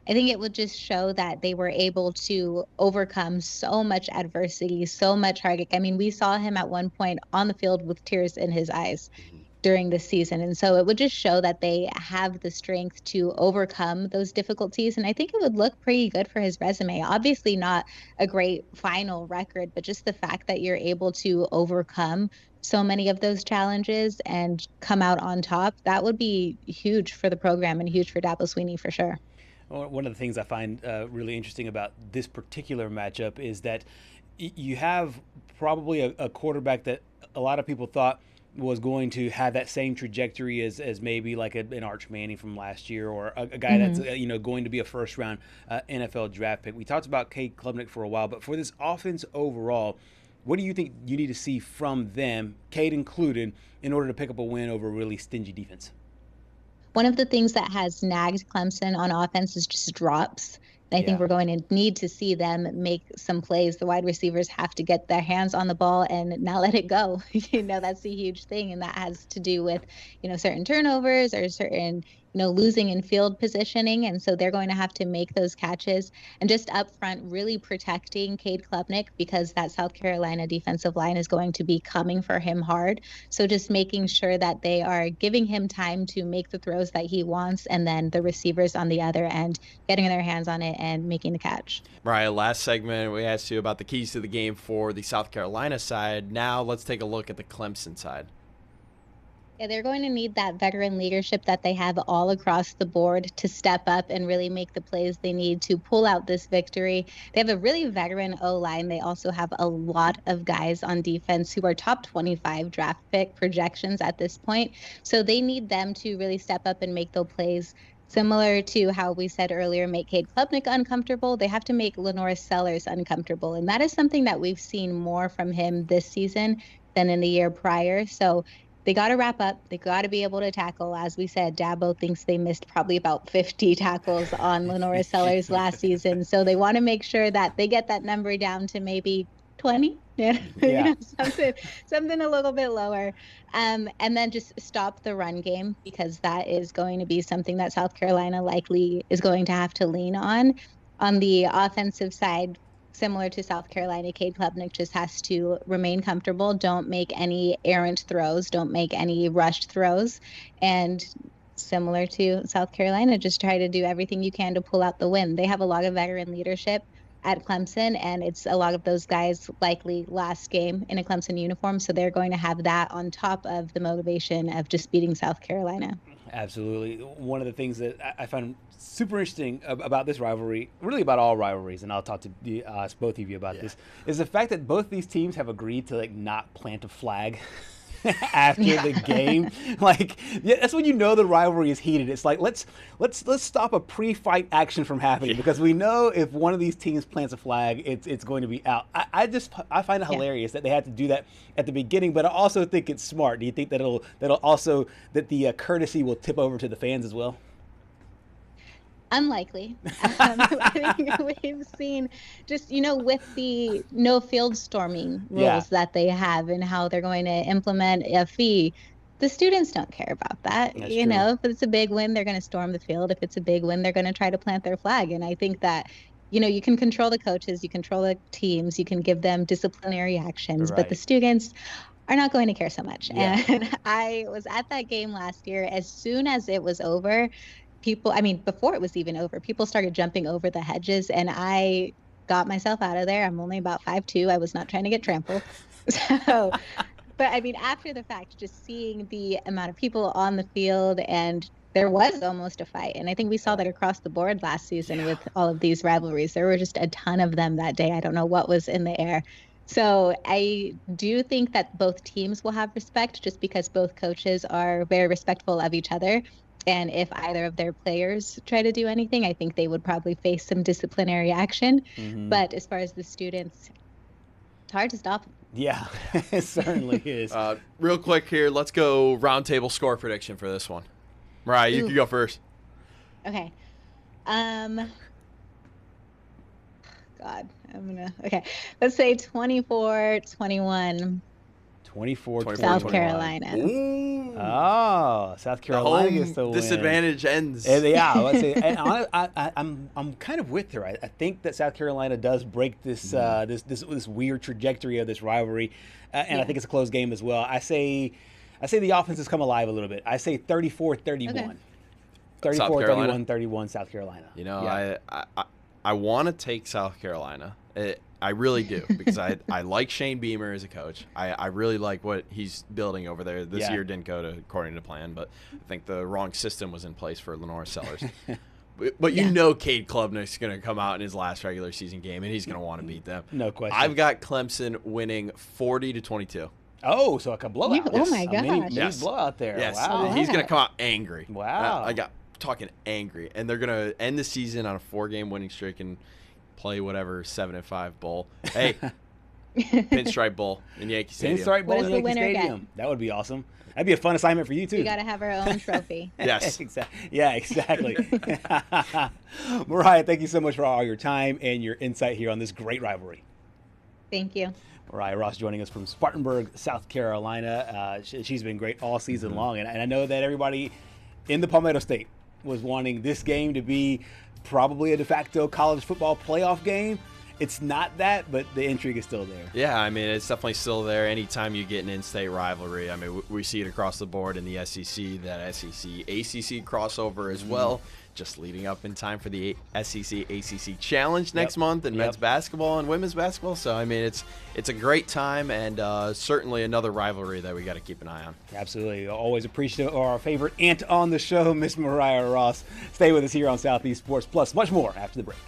I think it would just show that they were able to overcome so much adversity, so much heartache. I mean, we saw him at one point on the field with tears in his eyes during this season. And so it would just show that they have the strength to overcome those difficulties. And I think it would look pretty good for his resume. Obviously not a great final record, but just the fact that you're able to overcome so many of those challenges and come out on top, that would be huge for the program and huge for Dabo Swinney for sure. One of the things I find really interesting about this particular matchup is that you have probably a quarterback that a lot of people thought was going to have that same trajectory as maybe like an Arch Manning from last year, or a guy that's going to be a first-round NFL draft pick. We talked about Cade Klubnik for a while, but for this offense overall, what do you think you need to see from them, Cade included, in order to pick up a win over a really stingy defense? One of the things that has nagged Clemson on offense is just drops. And I think we're going to need to see them make some plays. The wide receivers have to get their hands on the ball and not let it go. That's a huge thing. And that has to do with, certain turnovers or certain, losing in field positioning. And so they're going to have to make those catches and just up front really protecting Cade Klubnik, because that South Carolina defensive line is going to be coming for him hard. So just making sure that they are giving him time to make the throws that he wants, and then the receivers on the other end getting their hands on it and making the catch. Right, last segment we asked you about the keys to the game for the South Carolina side. Now let's take a look at the Clemson side. Yeah, they're going to need that veteran leadership that they have all across the board to step up and really make the plays they need to pull out this victory. They have a really veteran O-line. They also have a lot of guys on defense who are top 25 draft pick projections at this point. So they need them to really step up and make those plays. Similar to how we said earlier, make Cade Klubnik uncomfortable, they have to make Lenore Sellers uncomfortable. And that is something that we've seen more from him this season than in the year prior. So they got to wrap up. They got to be able to tackle. As we said, Dabo thinks they missed probably about 50 tackles on Lenore Sellers last season. So they want to make sure that they get that number down to maybe 20, something a little bit lower. And then just stop the run game, because that is going to be something that South Carolina likely is going to have to lean on. On the offensive side, similar to South Carolina, Cade Klubnik just has to remain comfortable. Don't make any errant throws. Don't make any rushed throws. And similar to South Carolina, just try to do everything you can to pull out the win. They have a lot of veteran leadership at Clemson, and it's a lot of those guys likely last game in a Clemson uniform, so they're going to have that on top of the motivation of just beating South Carolina. Absolutely. One of the things that I find super interesting about this rivalry, really about all rivalries, and I'll talk to both of you about this, is the fact that both these teams have agreed to like not plant a flag after the game. Like, that's when you know the rivalry is heated. It's like let's stop a pre-fight action from happening because we know if one of these teams plants a flag, it's going to be out. I find it hilarious that they had to do that at the beginning, but I also think it's smart. Do you think that that the courtesy will tip over to the fans as well? Unlikely. I think we've seen just, with the no field storming rules that they have and how they're going to implement a fee, the students don't care about that. That's true. If it's a big win, they're going to storm the field. If it's a big win, they're going to try to plant their flag. And I think that, you can control the coaches, you control the teams, you can give them disciplinary actions, but the students are not going to care so much. Yeah. And I was at that game last year. As soon as it was over, before it was even over, people started jumping over the hedges, and I got myself out of there. I'm only about 5'2". I was not trying to get trampled. So, but after the fact, just seeing the amount of people on the field, and there was almost a fight. And I think we saw that across the board last season with all of these rivalries. There were just a ton of them that day. I don't know what was in the air. So I do think that both teams will have respect just because both coaches are very respectful of each other. And if either of their players try to do anything, I think they would probably face some disciplinary action. Mm-hmm. But as far as the students, it's hard to stop them. Yeah, it certainly is. Real quick here, let's go roundtable score prediction for this one. Mariah, you can go first. Okay. Okay. Let's say 24-21. 24 South Carolina. Ooh. Oh, South Carolina gets the win. Disadvantage ends. Yeah, let's say. And I'm kind of with her. I think that South Carolina does break this this weird trajectory of this rivalry, and I think it's a close game as well. I say the offense has come alive a little bit. I say 34-31. Okay. 34-31 South Carolina. I want to take South Carolina. I really do, because I like Shane Beamer as a coach. I really like what he's building over there. This year didn't go according to plan, but I think the wrong system was in place for Lenore Sellers. But Cade Klubnik's going to come out in his last regular season game, and he's going to want to beat them. No question. I've got Clemson winning 40-22. Oh, so like a blowout. Oh, my gosh. A mini blowout there. Yes. Wow. He's going to come out angry. Wow. I got talking angry. And they're going to end the season on a 4-game winning streak and play whatever 7-5 bowl. Hey, Pinstripe Bowl in Yankee Stadium. Pinstripe Bowl in Yankee Stadium. That would be awesome. That'd be a fun assignment for you too. We got to have our own trophy. Yes. Yeah, exactly. Mariah, thank you so much for all your time and your insight here on this great rivalry. Thank you. Mariah Ross joining us from Spartanburg, South Carolina. She's been great all season long, and I know that everybody in the Palmetto State was wanting this game to be probably a de facto college football playoff game. It's not that, but the intrigue is still there. Yeah, it's definitely still there. Anytime you get an in-state rivalry, we see it across the board in the SEC, that SEC-ACC crossover as well, just leading up in time for the SEC-ACC Challenge next month in men's basketball and women's basketball. So, it's a great time, and certainly another rivalry that we got to keep an eye on. Absolutely. Always appreciate our favorite aunt on the show, Miss Mariah Ross. Stay with us here on Southeast Sports Plus. Much more after the break.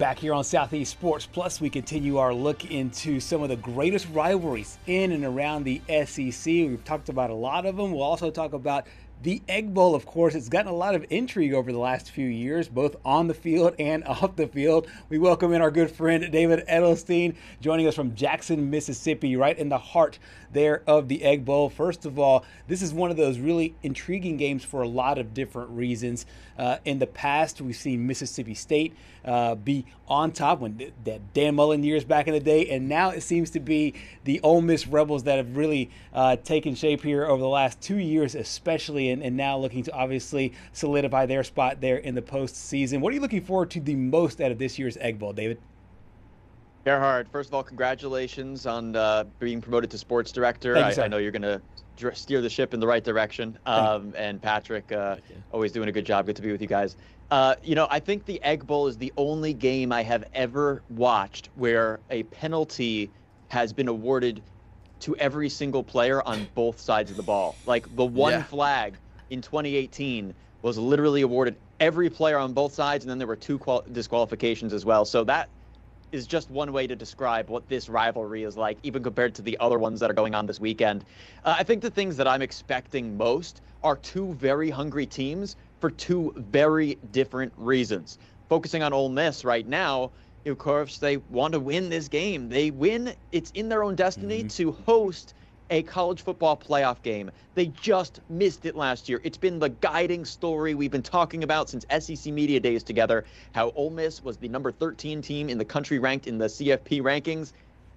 Back here on Southeast Sports Plus, we continue our look into some of the greatest rivalries in and around the SEC. We've talked about a lot of them. We'll also talk about the Egg Bowl, of course. It's gotten a lot of intrigue over the last few years, both on the field and off the field. We welcome in our good friend David Edelstein, joining us from Jackson, Mississippi, right in the heart there of the Egg Bowl. First of all, this is one of those really intriguing games for a lot of different reasons. In the past, we've seen Mississippi State be on top when that Dan Mullen years back in the day, and now it seems to be the Ole Miss Rebels that have really taken shape here over the last 2 years especially, and now looking to obviously solidify their spot there in the postseason. What are you looking forward to the most out of this year's Egg Bowl, David? Gerhard, first of all, congratulations on being promoted to sports director. I know you're going to steer the ship in the right direction. And Patrick, always doing a good job. Good to be with you guys. I think the Egg Bowl is the only game I have ever watched where a penalty has been awarded to every single player on both sides of the ball. Like the one flag in 2018 was literally awarded every player on both sides, and then there were two disqualifications as well. So that is just one way to describe what this rivalry is like, even compared to the other ones that are going on this weekend. I think the things that I'm expecting most are two very hungry teams for two very different reasons. Focusing on Ole Miss right now, of course, they want to win this game. They win, it's in their own destiny to host a college football playoff game. They just missed it last year. It's been the guiding story we've been talking about since SEC Media Days together, how Ole Miss was the number 13 team in the country ranked in the CFP rankings,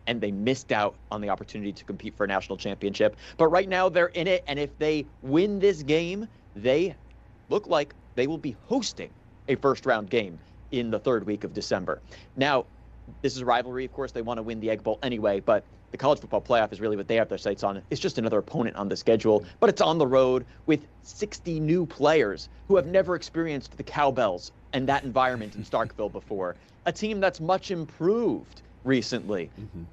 and they missed out on the opportunity to compete for a national championship. But right now they're in it, and if they win this game, they look like they will be hosting a first-round game in the third week of December. Now, this is a rivalry. Of course, they want to win the Egg Bowl anyway, but the college football playoff is really what they have their sights on. It's just another opponent on the schedule, but it's on the road with 60 new players who have never experienced the cowbells and that environment in Starkville before. A team that's much improved recently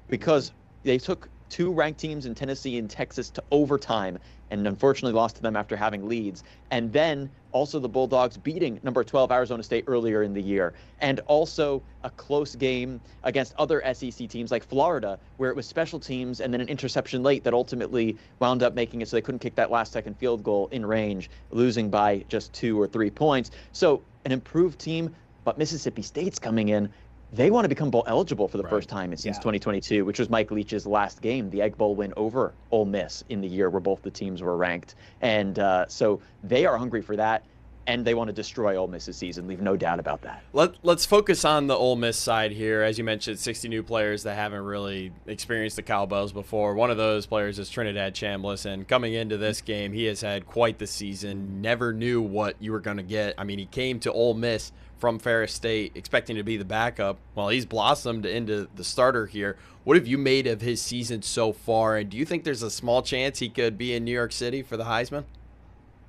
because they took two ranked teams in Tennessee and Texas to overtime and unfortunately lost to them after having leads. And then also the Bulldogs beating number 12 Arizona State earlier in the year. And also a close game against other SEC teams like Florida, where it was special teams and then an interception late that ultimately wound up making it so they couldn't kick that last second field goal in range, losing by just 2 or 3 points. So an improved team, but Mississippi State's coming in. They want to become bowl eligible for the first time since 2022, which was Mike Leach's last game, the Egg Bowl win over Ole Miss in the year where both the teams were ranked. And so they are hungry for that, and they want to destroy Ole Miss's season. Leave no doubt about that. Let's focus on the Ole Miss side here. As you mentioned, 60 new players that haven't really experienced the cowbells before. One of those players is Trinidad Chambliss, and coming into this game, he has had quite the season. Never knew what you were going to get. I mean, he came to Ole Miss from Ferris State expecting to be the backup. Well, he's blossomed into the starter here. What have you made of his season so far, and do you think there's a small chance he could be in New York City for the Heisman?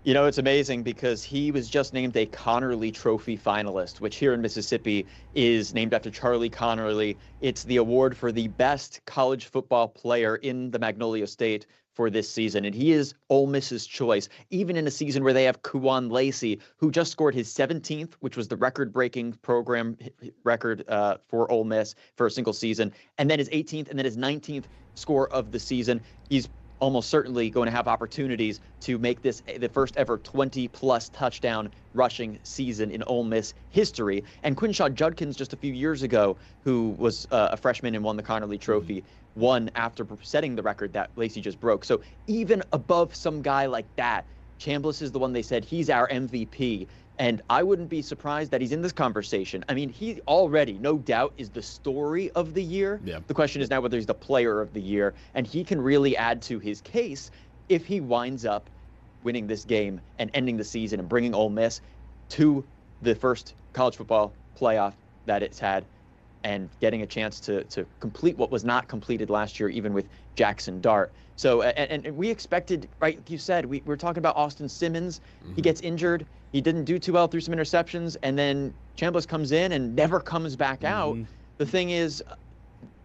You know, it's amazing because he was just named a Connerly Trophy finalist, which here in Mississippi is named after Charlie Connerly. It's the award for the best college football player in the Magnolia State for this season, and he is Ole Miss's choice, even in a season where they have Kuwan Lacey, who just scored his 17th, which was the record-breaking program record for Ole Miss for a single season, and then his 18th and then his 19th score of the season. He's almost certainly going to have opportunities to make this the first ever 20-plus touchdown rushing season in Ole Miss history. And Quinshaw Judkins just a few years ago, who was a freshman and won the Connerly Trophy, won after setting the record that Lacey just broke. So even above some guy like that, Chambliss is the one they said he's our MVP. And I wouldn't be surprised that he's in this conversation. I mean, he already, no doubt, is the story of the year. Yeah. The question is now whether he's the player of the year. And he can really add to his case if he winds up winning this game and ending the season and bringing Ole Miss to the first college football playoff that it's had and getting a chance to complete what was not completed last year, even with Jackson Dart. So, and we expected, right, like you said, we're talking about Austin Simmons. He gets injured. He didn't do too well, threw some interceptions, and then Chambliss comes in and never comes back out. The thing is,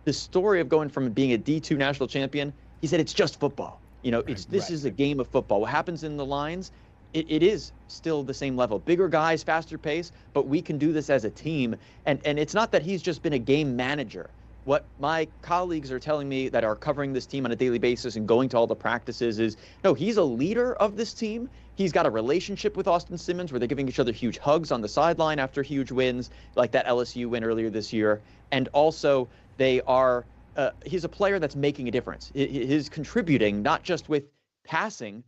the story of going from being a D2 national champion, he said it's just football. You know, this is a game of football. What happens in the lines it is still the same level. Bigger guys, faster pace, but we can do this as a team. And it's not that he's just been a game manager. What my colleagues are telling me that are covering this team on a daily basis and going to all the practices is, no, he's a leader of this team. He's got a relationship with Austin Simmons where they're giving each other huge hugs on the sideline after huge wins, like that LSU win earlier this year. And also, they are he's a player that's making a difference. He's contributing, not just with passing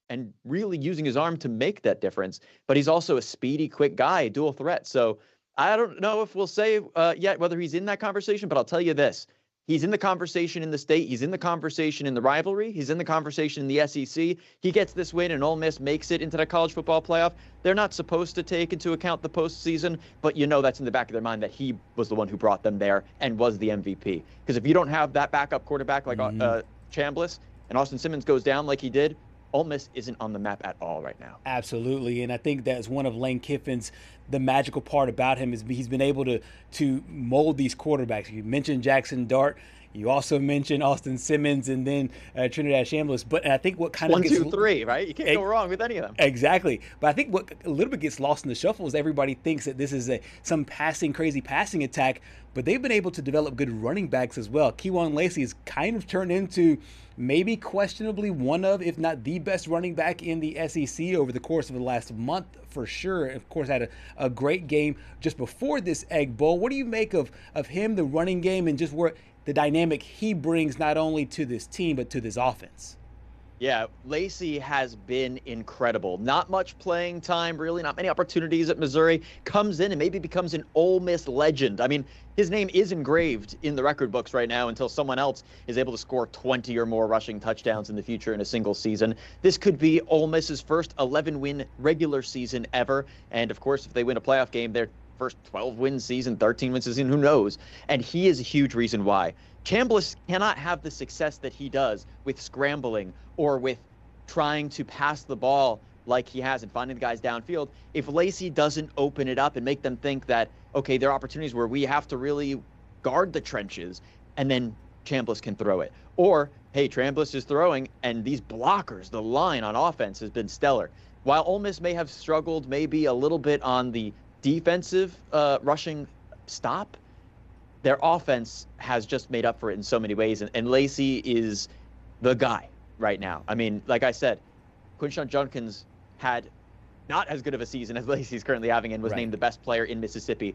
and really using his arm to make that difference, but he's also a speedy, quick guy, a dual threat. So I don't know if we'll say yet whether he's in that conversation, but I'll tell you this. He's in the conversation in the state. He's in the conversation in the rivalry. He's in the conversation in the SEC. He gets this win and Ole Miss makes it into the college football playoff. They're not supposed to take into account the postseason, but you know that's in the back of their mind that he was the one who brought them there and was the MVP. Because if you don't have that backup quarterback like Chambliss and Austin Simmons goes down like he did, Ole Miss isn't on the map at all right now. Absolutely, and I think that's one of Lane Kiffin's, the magical part about him is he's been able to mold these quarterbacks. You mentioned Jackson Dart. You also mentioned Austin Simmons and then Trinidad Chambliss. But I think what kind of 1, 2, 3, right? You can't go wrong with any of them. Exactly. But I think what a little bit gets lost in the shuffle is everybody thinks that this is some crazy passing attack. But they've been able to develop good running backs as well. Kejuan Lacey has kind of turned into maybe questionably one of, if not the best running back in the SEC over the course of the last month for sure. Of course, had a great game just before this Egg Bowl. What do you make of him, the running game, and just where the dynamic he brings not only to this team but to this offense? Yeah, Lacey has been incredible. Not much playing time, really, not many opportunities at Missouri. Comes in and maybe becomes an Ole Miss legend. I mean, his name is engraved in the record books right now until someone else is able to score 20 or more rushing touchdowns in the future in a single season. This could be Ole Miss's first 11-win regular season ever. And, of course, if they win a playoff game, their first 12-win season, 13-win season, who knows? And he is a huge reason why. Chambliss cannot have the success that he does with scrambling or with trying to pass the ball like he has and finding the guys downfield if Lacey doesn't open it up and make them think that, okay, there are opportunities where we have to really guard the trenches and then Chambliss can throw it. Or, hey, Chambliss is throwing and these blockers, the line on offense has been stellar. While Ole Miss may have struggled maybe a little bit on the defensive rushing stop, their offense has just made up for it in so many ways. And Lacey is the guy right now. I mean, like I said, Quinshon Judkins had not as good of a season as Lacey's currently having and was named the best player in Mississippi.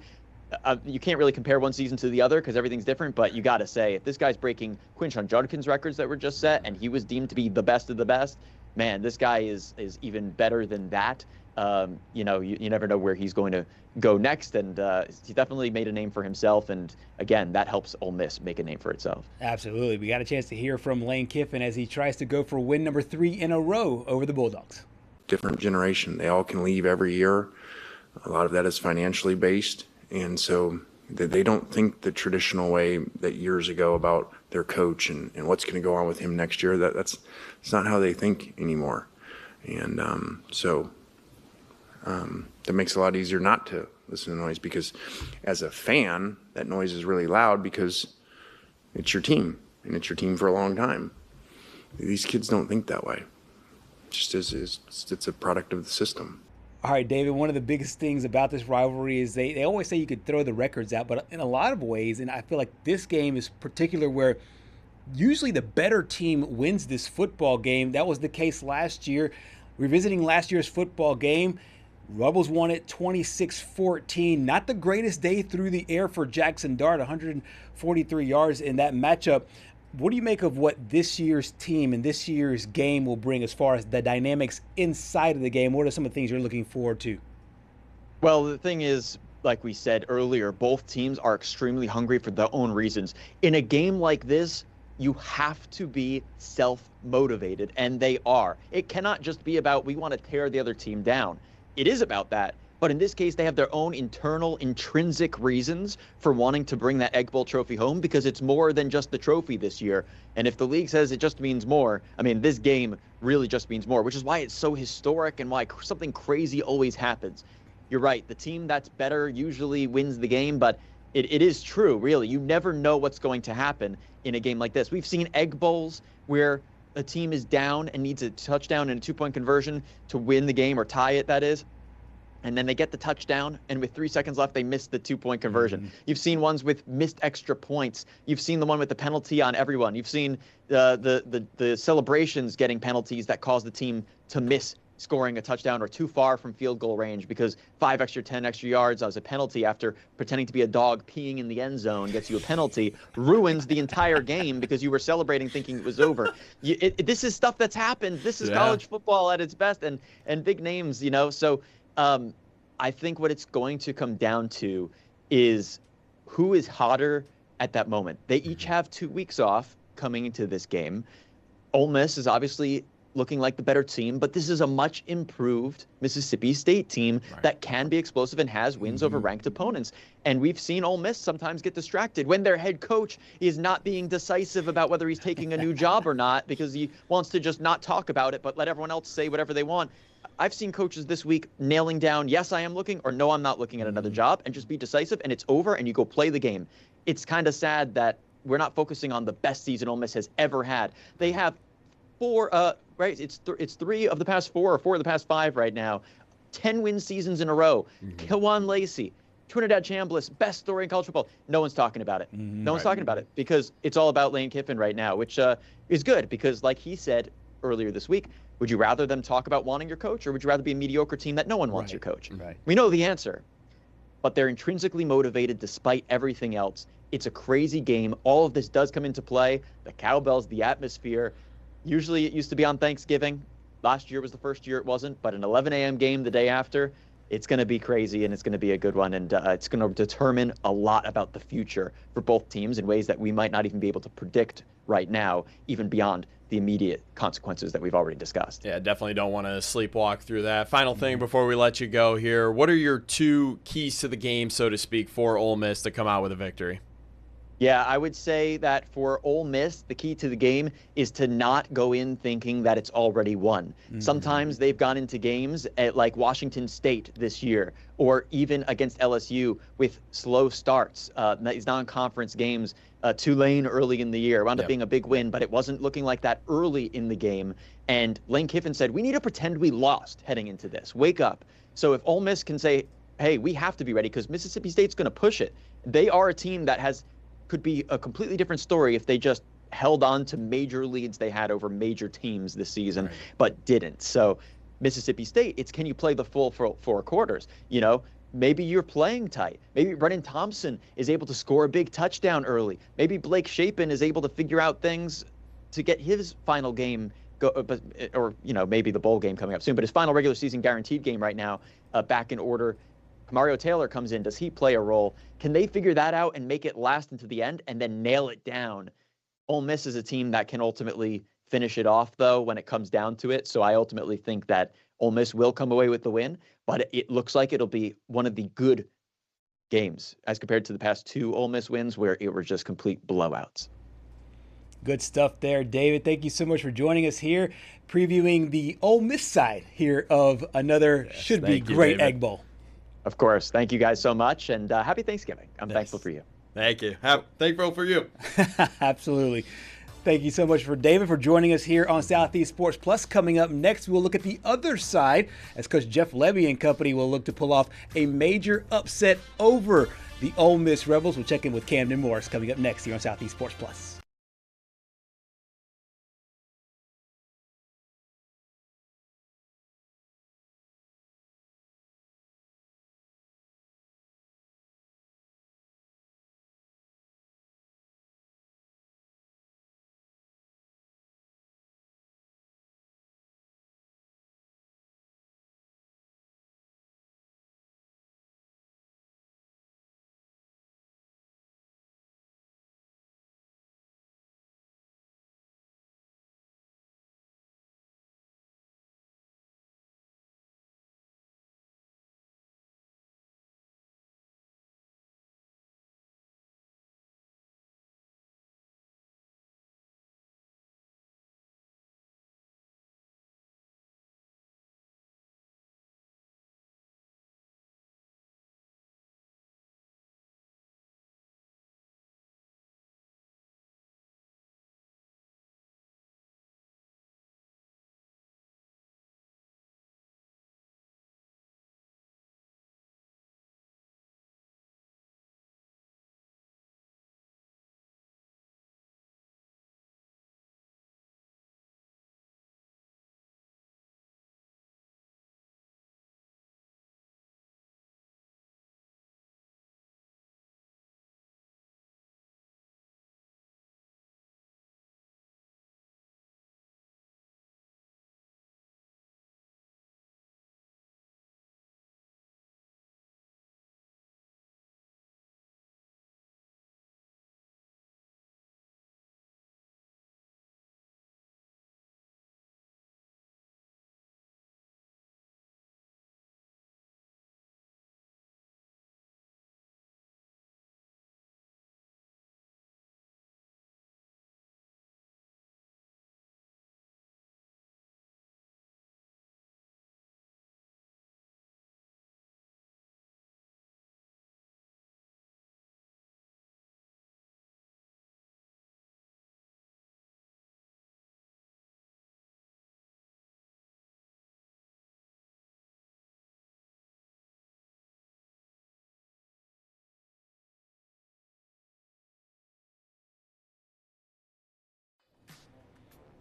You can't really compare one season to the other because everything's different, but you got to say, if this guy's breaking Quinshon Judkins' records that were just set and he was deemed to be the best of the best, man, this guy is even better than that. You never know where he's going to go next, and he definitely made a name for himself, and again, that helps Ole Miss make a name for itself. Absolutely. We got a chance to hear from Lane Kiffin as he tries to go for win number 3 in a row over the Bulldogs. Different generation. They all can leave every year. A lot of that is financially based, and so they don't think the traditional way that years ago about their coach and what's going to go on with him next year. That's not how they think anymore, and that makes it a lot easier not to listen to noise, because as a fan, that noise is really loud because it's your team and it's your team for a long time. These kids don't think that way. It's a product of the system. All right, David, one of the biggest things about this rivalry is they always say you could throw the records out, but in a lot of ways, and I feel like this game is particular where usually the better team wins this football game. That was the case last year. Revisiting last year's football game, Rebels won it 26-14. Not the greatest day through the air for Jackson Dart, 143 yards in that matchup. What do you make of what this year's team and this year's game will bring as far as the dynamics inside of the game? What are some of the things you're looking forward to? Well, the thing is, like we said earlier, both teams are extremely hungry for their own reasons. In a game like this, you have to be self-motivated, and they are. It cannot just be about we want to tear the other team down. It is about that, but in this case, they have their own internal, intrinsic reasons for wanting to bring that Egg Bowl trophy home, because it's more than just the trophy this year. And if the league says it just means more, I mean, this game really just means more, which is why it's so historic and why something crazy always happens. You're right, the team that's better usually wins the game, but it is true, really. You never know what's going to happen in a game like this. We've seen Egg Bowls where a team is down and needs a touchdown and a 2-point conversion to win the game or tie it, that is. And then they get the touchdown, and with 3 seconds left, they miss the 2-point conversion. You've seen ones with missed extra points. You've seen the one with the penalty on everyone. You've seen the celebrations getting penalties that cause the team to miss scoring a touchdown or too far from field goal range because 10 extra yards as a penalty after pretending to be a dog peeing in the end zone gets you a penalty, ruins the entire game because you were celebrating thinking it was over. This is stuff that's happened. This is college football at its best, and big names, So I think what it's going to come down to is who is hotter at that moment. They each have 2 weeks off coming into this game. Ole Miss is obviously looking like the better team, but this is a much improved Mississippi State team that can be explosive and has wins over ranked opponents. And we've seen Ole Miss sometimes get distracted when their head coach is not being decisive about whether he's taking a new job or not because he wants to just not talk about it, but let everyone else say whatever they want. I've seen coaches this week nailing down, yes, I am looking, or no, I'm not looking at another job, and just be decisive, and it's over, and you go play the game. It's kind of sad that we're not focusing on the best season Ole Miss has ever had. They have it's 3 of the past 4 or 4 of the past 5 right now. 10-win seasons in a row. Kewan Lacey, Trinidad Chambliss, best story in college football. No one's talking about it. No one's talking about it because it's all about Lane Kiffin right now, which is good because, like he said earlier this week, would you rather them talk about wanting your coach or would you rather be a mediocre team that no one wants your coach? We know the answer, but they're intrinsically motivated despite everything else. It's a crazy game. All of this does come into play. The cowbells, the atmosphere. Usually it used to be on Thanksgiving. Last year was the first year it wasn't, but an 11 a.m. game the day after, it's going to be crazy and it's going to be a good one. And it's going to determine a lot about the future for both teams in ways that we might not even be able to predict right now, even beyond the immediate consequences that we've already discussed. Yeah, definitely don't want to sleepwalk through that. Final thing before we let you go here. What are your 2 keys to the game, so to speak, for Ole Miss to come out with a victory? Yeah, I would say that for Ole Miss, the key to the game is to not go in thinking that it's already won. Sometimes they've gone into games at like Washington State this year, or even against LSU with slow starts. These non-conference games, Tulane early in the year wound up being a big win, but it wasn't looking like that early in the game. And Lane Kiffin said, we need to pretend we lost heading into this. Wake up. So if Ole Miss can say, hey, we have to be ready because Mississippi State's going to push it. They are a team that could be a completely different story if they just held on to major leads they had over major teams this season, but didn't. So Mississippi State, it's can you play the full 4 quarters? Maybe you're playing tight. Maybe Brennan Thompson is able to score a big touchdown early. Maybe Blake Shapen is able to figure out things to get his final game, maybe the bowl game coming up soon, but his final regular season guaranteed game right now back in order. Mario Taylor comes in. Does he play a role? Can they figure that out and make it last into the end and then nail it down? Ole Miss is a team that can ultimately finish it off, though, when it comes down to it. So I ultimately think that Ole Miss will come away with the win, but it looks like it'll be one of the good games as compared to the past 2 Ole Miss wins where it were just complete blowouts. Good stuff there, David. Thank you so much for joining us here, previewing the Ole Miss side here of another should-be great Egg Bowl. Of course. Thank you guys so much, and happy Thanksgiving. I'm thankful for you. Thank you. Thankful for you. Absolutely. Thank you so much for David for joining us here on Southeast Sports Plus. Coming up next, we'll look at the other side as Coach Jeff Levy and company will look to pull off a major upset over the Ole Miss Rebels. We'll check in with Camden Morris coming up next here on Southeast Sports Plus.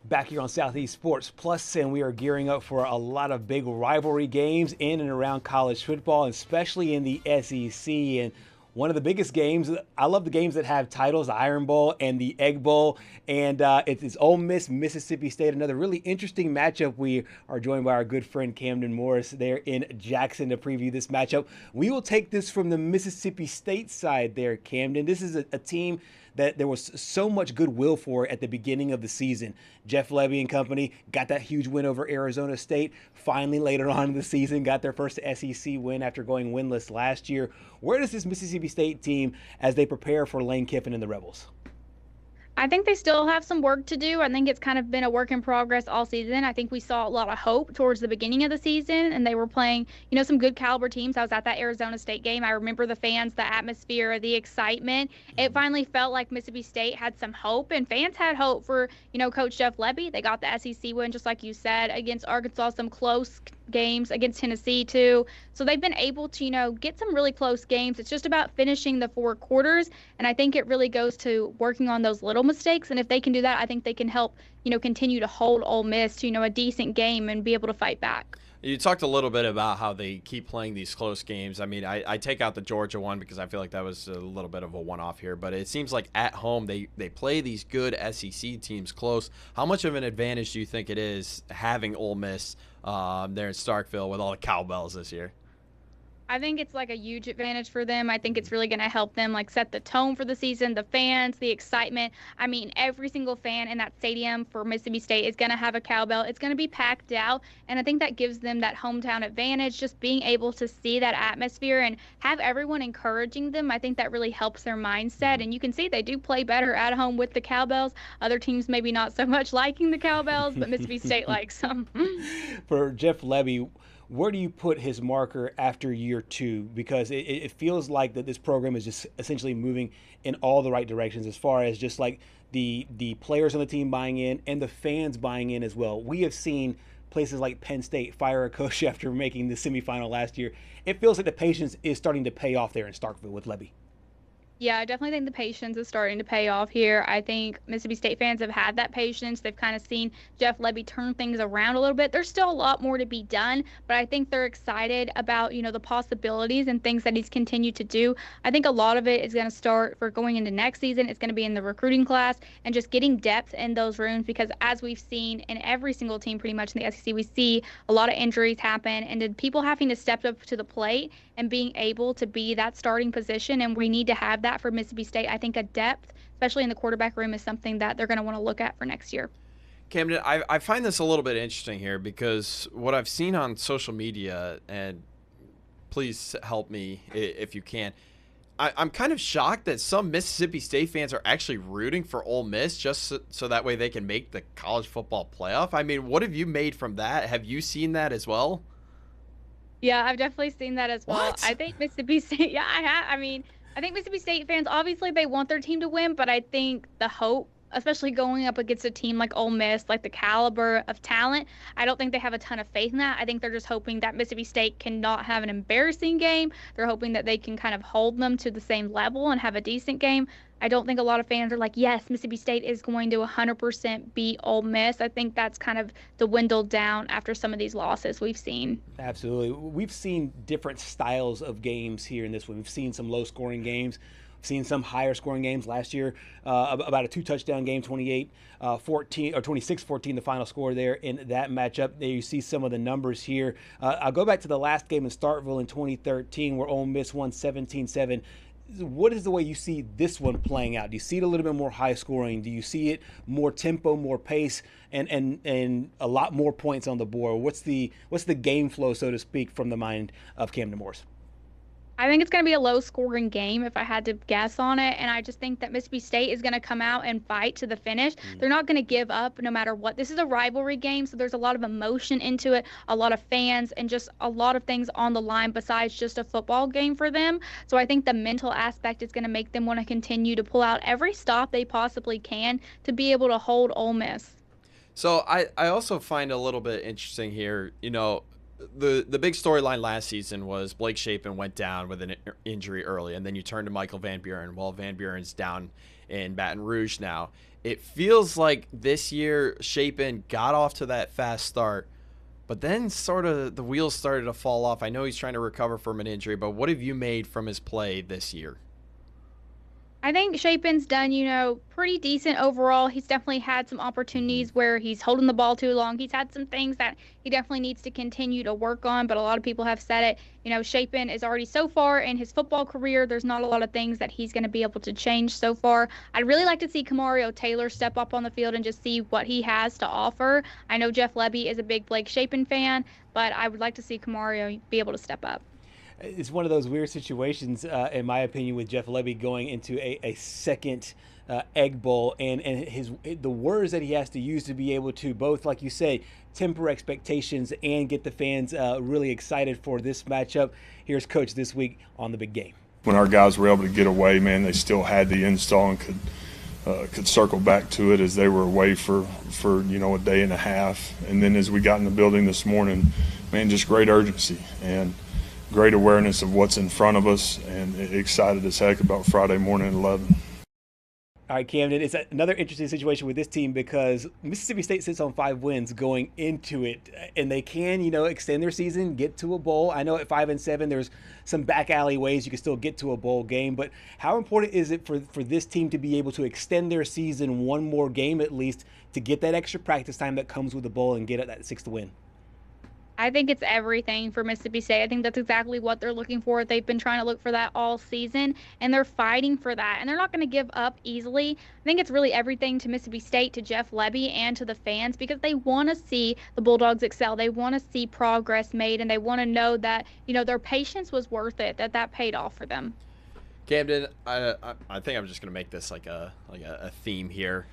Back here on Southeast Sports Plus, and we are gearing up for a lot of big rivalry games in and around college football, especially in the SEC. And one of the biggest games, I love the games that have titles, the Iron Bowl and the Egg Bowl, and it's Ole Miss, Mississippi State, another really interesting matchup. We are joined by our good friend Camden Morris there in Jackson to preview this matchup. We will take this from the Mississippi State side there, Camden. This is a team that there was so much goodwill for at the beginning of the season. Jeff Lebby and company got that huge win over Arizona State. Finally, later on in the season, got their first SEC win after going winless last year. Where does this Mississippi State team as they prepare for Lane Kiffin and the Rebels? I think they still have some work to do. I think it's kind of been a work in progress all season. I think we saw a lot of hope towards the beginning of the season, and they were playing, some good caliber teams. I was at that Arizona State game. I remember the fans, the atmosphere, the excitement. It finally felt like Mississippi State had some hope, and fans had hope for, Coach Jeff Lebby. They got the SEC win, just like you said, against Arkansas, some close games against Tennessee too. So they've been able to, get some really close games. It's just about finishing the 4 quarters. And I think it really goes to working on those little mistakes. And if they can do that, I think they can help, continue to hold Ole Miss to, a decent game and be able to fight back. You talked a little bit about how they keep playing these close games. I mean, I take out the Georgia one because I feel like that was a little bit of a one-off here. But it seems like at home they play these good SEC teams close. How much of an advantage do you think it is having Ole Miss there in Starkville with all the cowbells this year? I think it's like a huge advantage for them. I think it's really going to help them set the tone for the season, the fans, the excitement. I mean, every single fan in that stadium for Mississippi State is going to have a cowbell. It's going to be packed out, and I think that gives them that hometown advantage, just being able to see that atmosphere and have everyone encouraging them. I think that really helps their mindset, and you can see they do play better at home with the cowbells. Other teams maybe not so much liking the cowbells, but Mississippi State likes them. For Jeff Lebby, where do you put his marker after year 2? Because it feels like that this program is just essentially moving in all the right directions as far as just like the players on the team buying in and the fans buying in as well. We have seen places like Penn State fire a coach after making the semifinal last year. It feels like the patience is starting to pay off there in Starkville with Lebby. Yeah, I definitely think the patience is starting to pay off here. I think Mississippi State fans have had that patience. They've kind of seen Jeff Lebby turn things around a little bit. There's still a lot more to be done, but I think they're excited about, the possibilities and things that he's continued to do. I think a lot of it is going to start for going into next season. It's going to be in the recruiting class and just getting depth in those rooms, because as we've seen in every single team pretty much in the SEC, we see a lot of injuries happen and people having to step up to the plate and being able to be that starting position, and we need to have that for Mississippi State. I think a depth, especially in the quarterback room, is something that they're going to want to look at for next year. Camden, I find this a little bit interesting here because what I've seen on social media, and please help me if you can, I'm kind of shocked that some Mississippi State fans are actually rooting for Ole Miss just so that way they can make the college football playoff. I mean, what have you made from that? Have you seen that as well? Yeah, I've definitely seen that as well. What? I think Mississippi State, yeah, I have. I think Mississippi State fans, obviously they want their team to win, but I think the hope, especially going up against a team like Ole Miss, like the caliber of talent, I don't think they have a ton of faith in that. I think they're just hoping that Mississippi State cannot have an embarrassing game. They're hoping that they can kind of hold them to the same level and have a decent game. I don't think a lot of fans are like, yes, Mississippi State is going to 100% beat Ole Miss. I think that's kind of dwindled down after some of these losses we've seen. Absolutely. We've seen different styles of games here in this one. We've seen some low-scoring games. We've seen some higher-scoring games last year, about a 2-touchdown game, 28-14 or 26-14, the final score there in that matchup. There you see some of the numbers here. I'll go back to the last game in Starkville in 2013 where Ole Miss won 17-7. What is the way you see this one playing out? Do you see it a little bit more high scoring? Do you see it more tempo, more pace, and a lot more points on the board? What's the game flow, so to speak, from the mind of Camden Morris? I think it's going to be a low-scoring game if I had to guess on it, and I just think that Mississippi State is going to come out and fight to the finish. They're not going to give up no matter what. This is a rivalry game, so there's a lot of emotion into it, a lot of fans, and just a lot of things on the line besides just a football game for them. So I think the mental aspect is going to make them want to continue to pull out every stop they possibly can to be able to hold Ole Miss. So I also find a little bit interesting here, the big storyline last season was Blake Shapen went down with an injury early, and then you turn to Michael Van Buren. Well, Van Buren's down in Baton Rouge now. It feels like this year Shapen got off to that fast start, but then sort of the wheels started to fall off. I know he's trying to recover from an injury, but what have you made from his play this year? I think Shapen's done, pretty decent overall. He's definitely had some opportunities where he's holding the ball too long. He's had some things that he definitely needs to continue to work on, but a lot of people have said it. Shapen is already so far in his football career. There's not a lot of things that he's going to be able to change so far. I'd really like to see Kamario Taylor step up on the field and just see what he has to offer. I know Jeff Lebby is a big Blake Shapen fan, but I would like to see Kamario be able to step up. It's one of those weird situations, in my opinion, with Jeff Lebby going into a second Egg Bowl, and the words that he has to use to be able to both, like you say, temper expectations and get the fans really excited for this matchup. Here's Coach this week on the big game. When our guys were able to get away, man, they still had the install and could circle back to it as they were away for a day and a half. And then as we got in the building this morning, man, just great urgency and great awareness of what's in front of us, and excited as heck about Friday morning at 11. All right, Camden, it's another interesting situation with this team because Mississippi State sits on 5 wins going into it, and they can, extend their season, get to a bowl. I know at 5-7, there's some back alley ways you can still get to a bowl game, but how important is it for this team to be able to extend their season one more game at least to get that extra practice time that comes with the bowl and get that 6th win? I think it's everything for Mississippi State. I think that's exactly what they're looking for. They've been trying to look for that all season, and they're fighting for that, and they're not going to give up easily. I think it's really everything to Mississippi State, to Jeff Lebby, and to the fans, because they want to see the Bulldogs excel. They want to see progress made, and they want to know that, their patience was worth it, that paid off for them. Camden, I think I'm just going to make this like a theme here.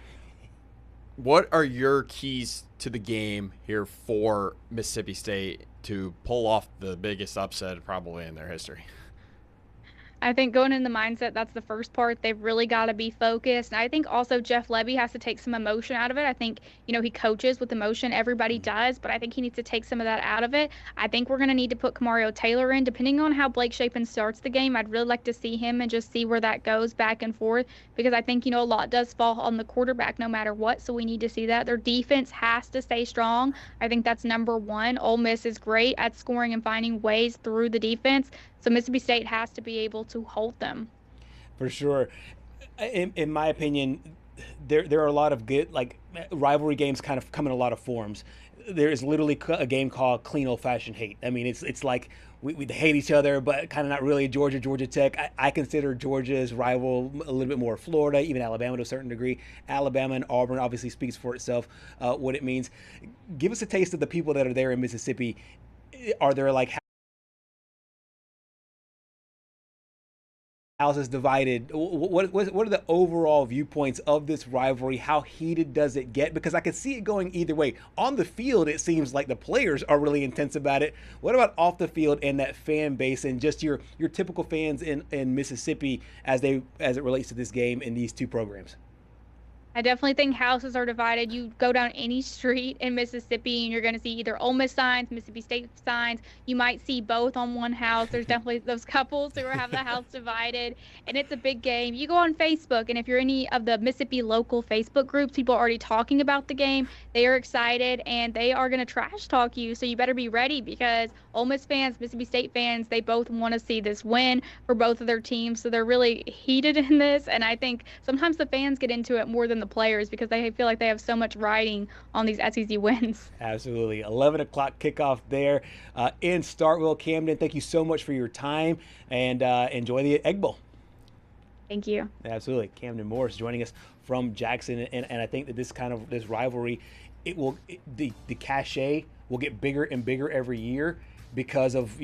What are your keys to the game here for Mississippi State to pull off the biggest upset probably in their history? I think going in the mindset, that's the first part. They've really got to be focused. And I think also Jeff Lebby has to take some emotion out of it. I think, he coaches with emotion. Everybody does, but I think he needs to take some of that out of it. I think we're going to need to put Kamario Taylor in. Depending on how Blake Shapen starts the game, I'd really like to see him and just see where that goes back and forth, because I think, a lot does fall on the quarterback no matter what, so we need to see that. Their defense has to stay strong. I think that's number one. Ole Miss is great at scoring and finding ways through the defense. So Mississippi State has to be able to hold them. For sure. In my opinion, there are a lot of good, rivalry games kind of come in a lot of forms. There is literally a game called clean old-fashioned hate. I mean, it's like we hate each other, but kind of not really. Georgia Tech. I consider Georgia's rival a little bit more Florida, even Alabama to a certain degree. Alabama and Auburn obviously speaks for itself, what it means. Give us a taste of the people that are there in Mississippi. Are there houses divided? What are the overall viewpoints of this rivalry? How heated does it get? Because I can see it going either way. On the field, it seems like the players are really intense about it. What about off the field and that fan base and just your typical fans in Mississippi as it relates to this game in these two programs? I definitely think houses are divided. You go down any street in Mississippi and you're going to see either Ole Miss signs, Mississippi State signs. You might see both on one house. There's definitely those couples who have the house divided, and it's a big game. You go on Facebook, and if you're any of the Mississippi local Facebook groups, people are already talking about the game. They are excited, and they are going to trash talk you, so you better be ready, because Ole Miss fans, Mississippi State fans, they both want to see this win for both of their teams, so they're really heated in this, and I think sometimes the fans get into it more than the players because they feel like they have so much riding on these SEC wins. Absolutely. 11 o'clock kickoff there in Starkville. Camden, thank you so much for your time, and enjoy the Egg Bowl. Thank you. Absolutely. Camden Morris joining us from Jackson, and I think that this rivalry, the cachet will get bigger and bigger every year because of,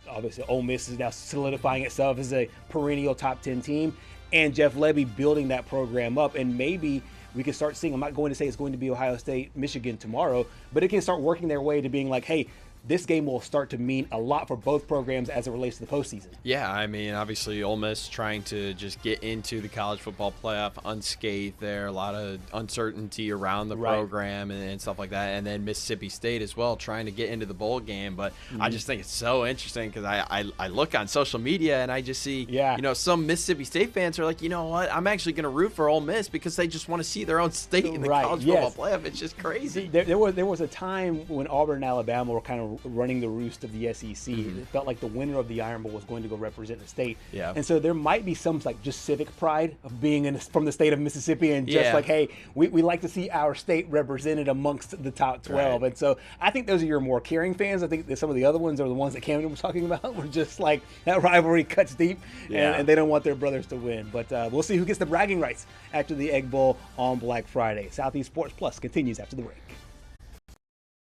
obviously Ole Miss is now solidifying itself as a perennial top 10 team, and Jeff Lebby building that program up. And maybe we can start seeing, I'm not going to say it's going to be Ohio State, Michigan tomorrow, but it can start working their way to being like, hey, this game will start to mean a lot for both programs as it relates to the postseason. Yeah, I mean, obviously Ole Miss trying to just get into the college football playoff unscathed there. A lot of uncertainty around the program and stuff like that. And then Mississippi State as well trying to get into the bowl game. But I just think it's so interesting because I look on social media and I just see, you know, some Mississippi State fans are like, you know what, I'm actually going to root for Ole Miss because they just want to see their own state in the college football playoff. It's just crazy. There was a time when Auburn and Alabama were kind of running the roost of the SEC. It felt like the winner of the Iron Bowl was going to go represent the state. Yeah. And so there might be some like just civic pride of being from the state of Mississippi and just like, hey, we like to see our state represented amongst the top 12. And so I think those are your more caring fans. I think that some of the other ones are the ones that Camden was talking about. Were just like that rivalry cuts deep and they don't want their brothers to win. But we'll see who gets the bragging rights after the Egg Bowl on Black Friday. Southeast Sports Plus continues after the break.